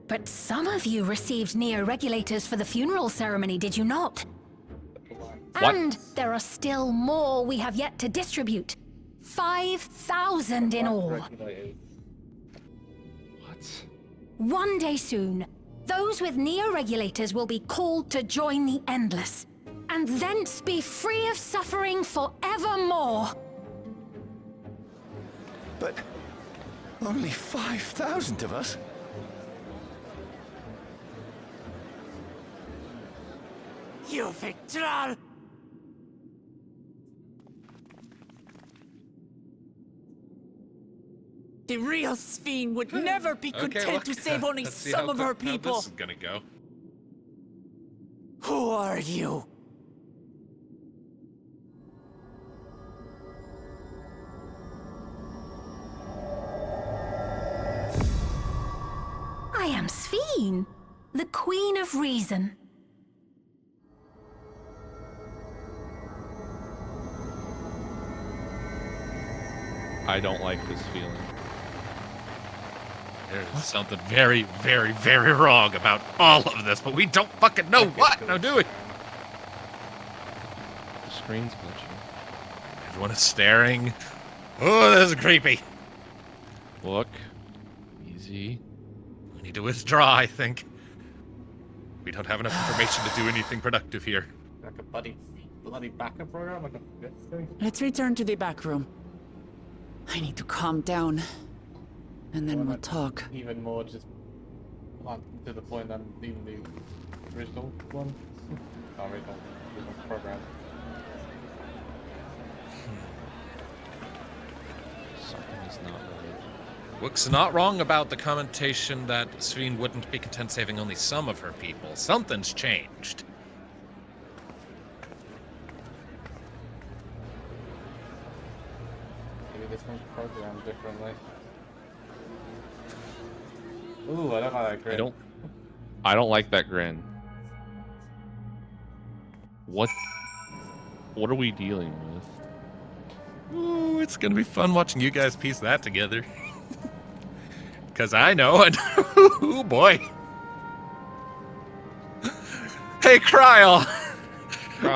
Speaker 13: But some of you received neo-regulators for the funeral ceremony, did you not?
Speaker 3: What?
Speaker 13: And there are still more we have yet to distribute. 5,000 in all.
Speaker 3: What?
Speaker 13: One day soon, those with neo-regulators will be called to join the Endless, and thence be free of suffering forevermore.
Speaker 14: But only 5,000 of us?
Speaker 12: You victual! The real Sphene would never be content to save only some of her people.
Speaker 1: How this is gonna go.
Speaker 12: Who are you?
Speaker 13: I am Sphene, the Queen of Reason.
Speaker 3: I don't like this feeling.
Speaker 1: There's something very, very, very wrong about all of this, but we don't fucking know what. Now do it.
Speaker 3: The screen's glitching.
Speaker 1: Everyone is staring. Oh, this is creepy.
Speaker 3: Look. Easy.
Speaker 1: We need to withdraw, I think. We don't have enough information to do anything productive here.
Speaker 2: Like a bloody backup program? Like a this thing?
Speaker 12: Let's return to the back room. I need to calm down. And then we'll talk.
Speaker 2: Even more just to the point than even the original one. Original program.
Speaker 3: Something is not right.
Speaker 1: What's not wrong about the commentation that Sveen wouldn't be content saving only some of her people. Something's changed.
Speaker 2: Maybe this one's programmed differently. Ooh, I don't like that grin.
Speaker 3: I don't like that grin. What are we dealing with?
Speaker 1: Ooh, it's gonna be fun watching you guys piece that together. Because I know, and oh boy. Hey, Kryl!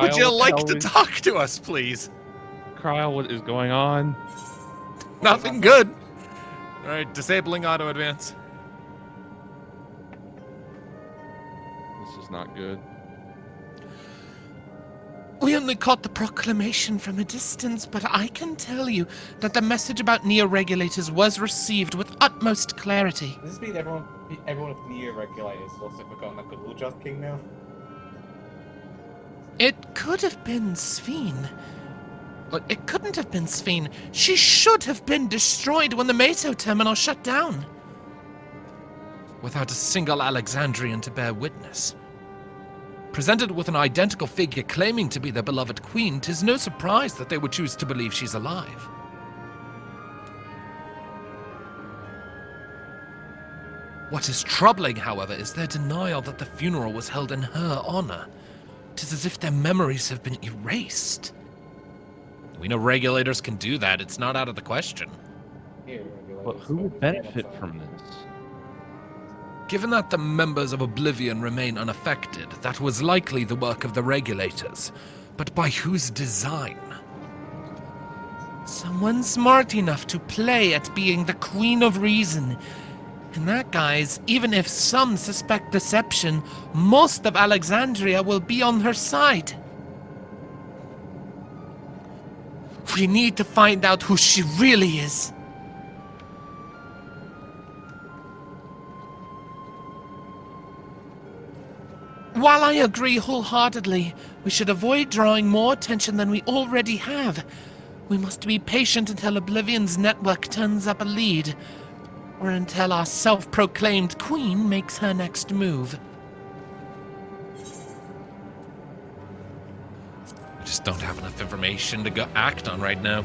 Speaker 1: Would you like to talk to us, please?
Speaker 3: Kryl, what is going on?
Speaker 1: Nothing good. Alright, disabling auto advance.
Speaker 3: This is not good.
Speaker 4: We only caught the proclamation from a distance, but I can tell you that the message about neo-regulators was received with utmost clarity.
Speaker 2: Does this mean everyone with neo-regulators looks like we're going like a Uljaz King now?
Speaker 4: It could have been Sveen. But it couldn't have been Sveen. She should have been destroyed when the Meso terminal shut down. Without a single Alexandrian to bear witness. Presented with an identical figure claiming to be their beloved queen, 'tis no surprise that they would choose to believe she's alive. What is troubling, however, is their denial that the funeral was held in her honor. 'Tis as if their memories have been erased.
Speaker 1: We know regulators can do that. It's not out of the question.
Speaker 3: But who would benefit from this?
Speaker 4: Given that the members of Oblivion remain unaffected, that was likely the work of the regulators. But by whose design? Someone smart enough to play at being the Queen of Reason. And that, guys, even if some suspect deception, most of Alexandria will be on her side. We need to find out who she really is. While I agree wholeheartedly, we should avoid drawing more attention than we already have. We must be patient until Oblivion's network turns up a lead, or until our self-proclaimed queen makes her next move.
Speaker 1: We just don't have enough information to go act on right now.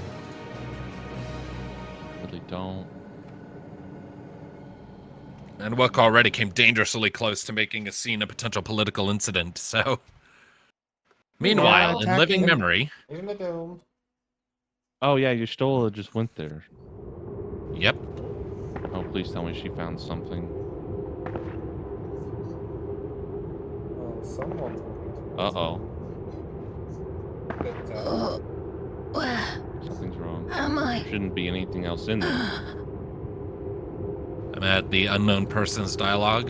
Speaker 3: Really don't.
Speaker 1: And Wook already came dangerously close to making a scene a potential political incident, so... Meanwhile, in living memory...
Speaker 2: In the dome.
Speaker 3: Oh yeah, Y'shtola just went there.
Speaker 1: Yep.
Speaker 3: Oh, please tell me she found something.
Speaker 2: Someone's
Speaker 3: Uh-oh.
Speaker 13: Where
Speaker 3: Something's wrong.
Speaker 13: am I?
Speaker 3: There shouldn't be anything else in there.
Speaker 1: I'm at the unknown person's dialogue.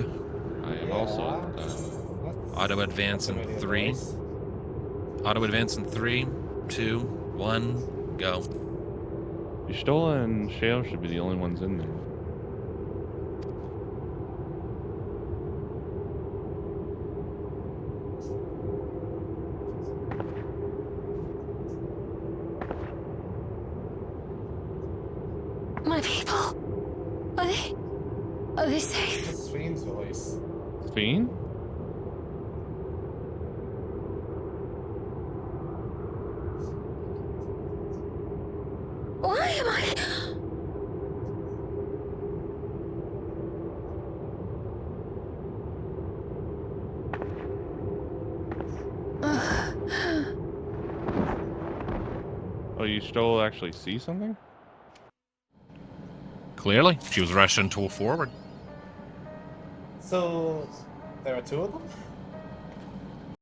Speaker 3: I am also at the
Speaker 1: Auto advance in 3. Auto advance in 3, 2, 1, go.
Speaker 3: Y'shtola and Shale should be the only ones in there.
Speaker 13: My people. Are they safe?
Speaker 2: It's Sveen's voice.
Speaker 3: Sveen?
Speaker 13: Why am I?
Speaker 3: Oh, actually see something?
Speaker 1: Clearly, she was rushing to forward.
Speaker 2: So there are two of them?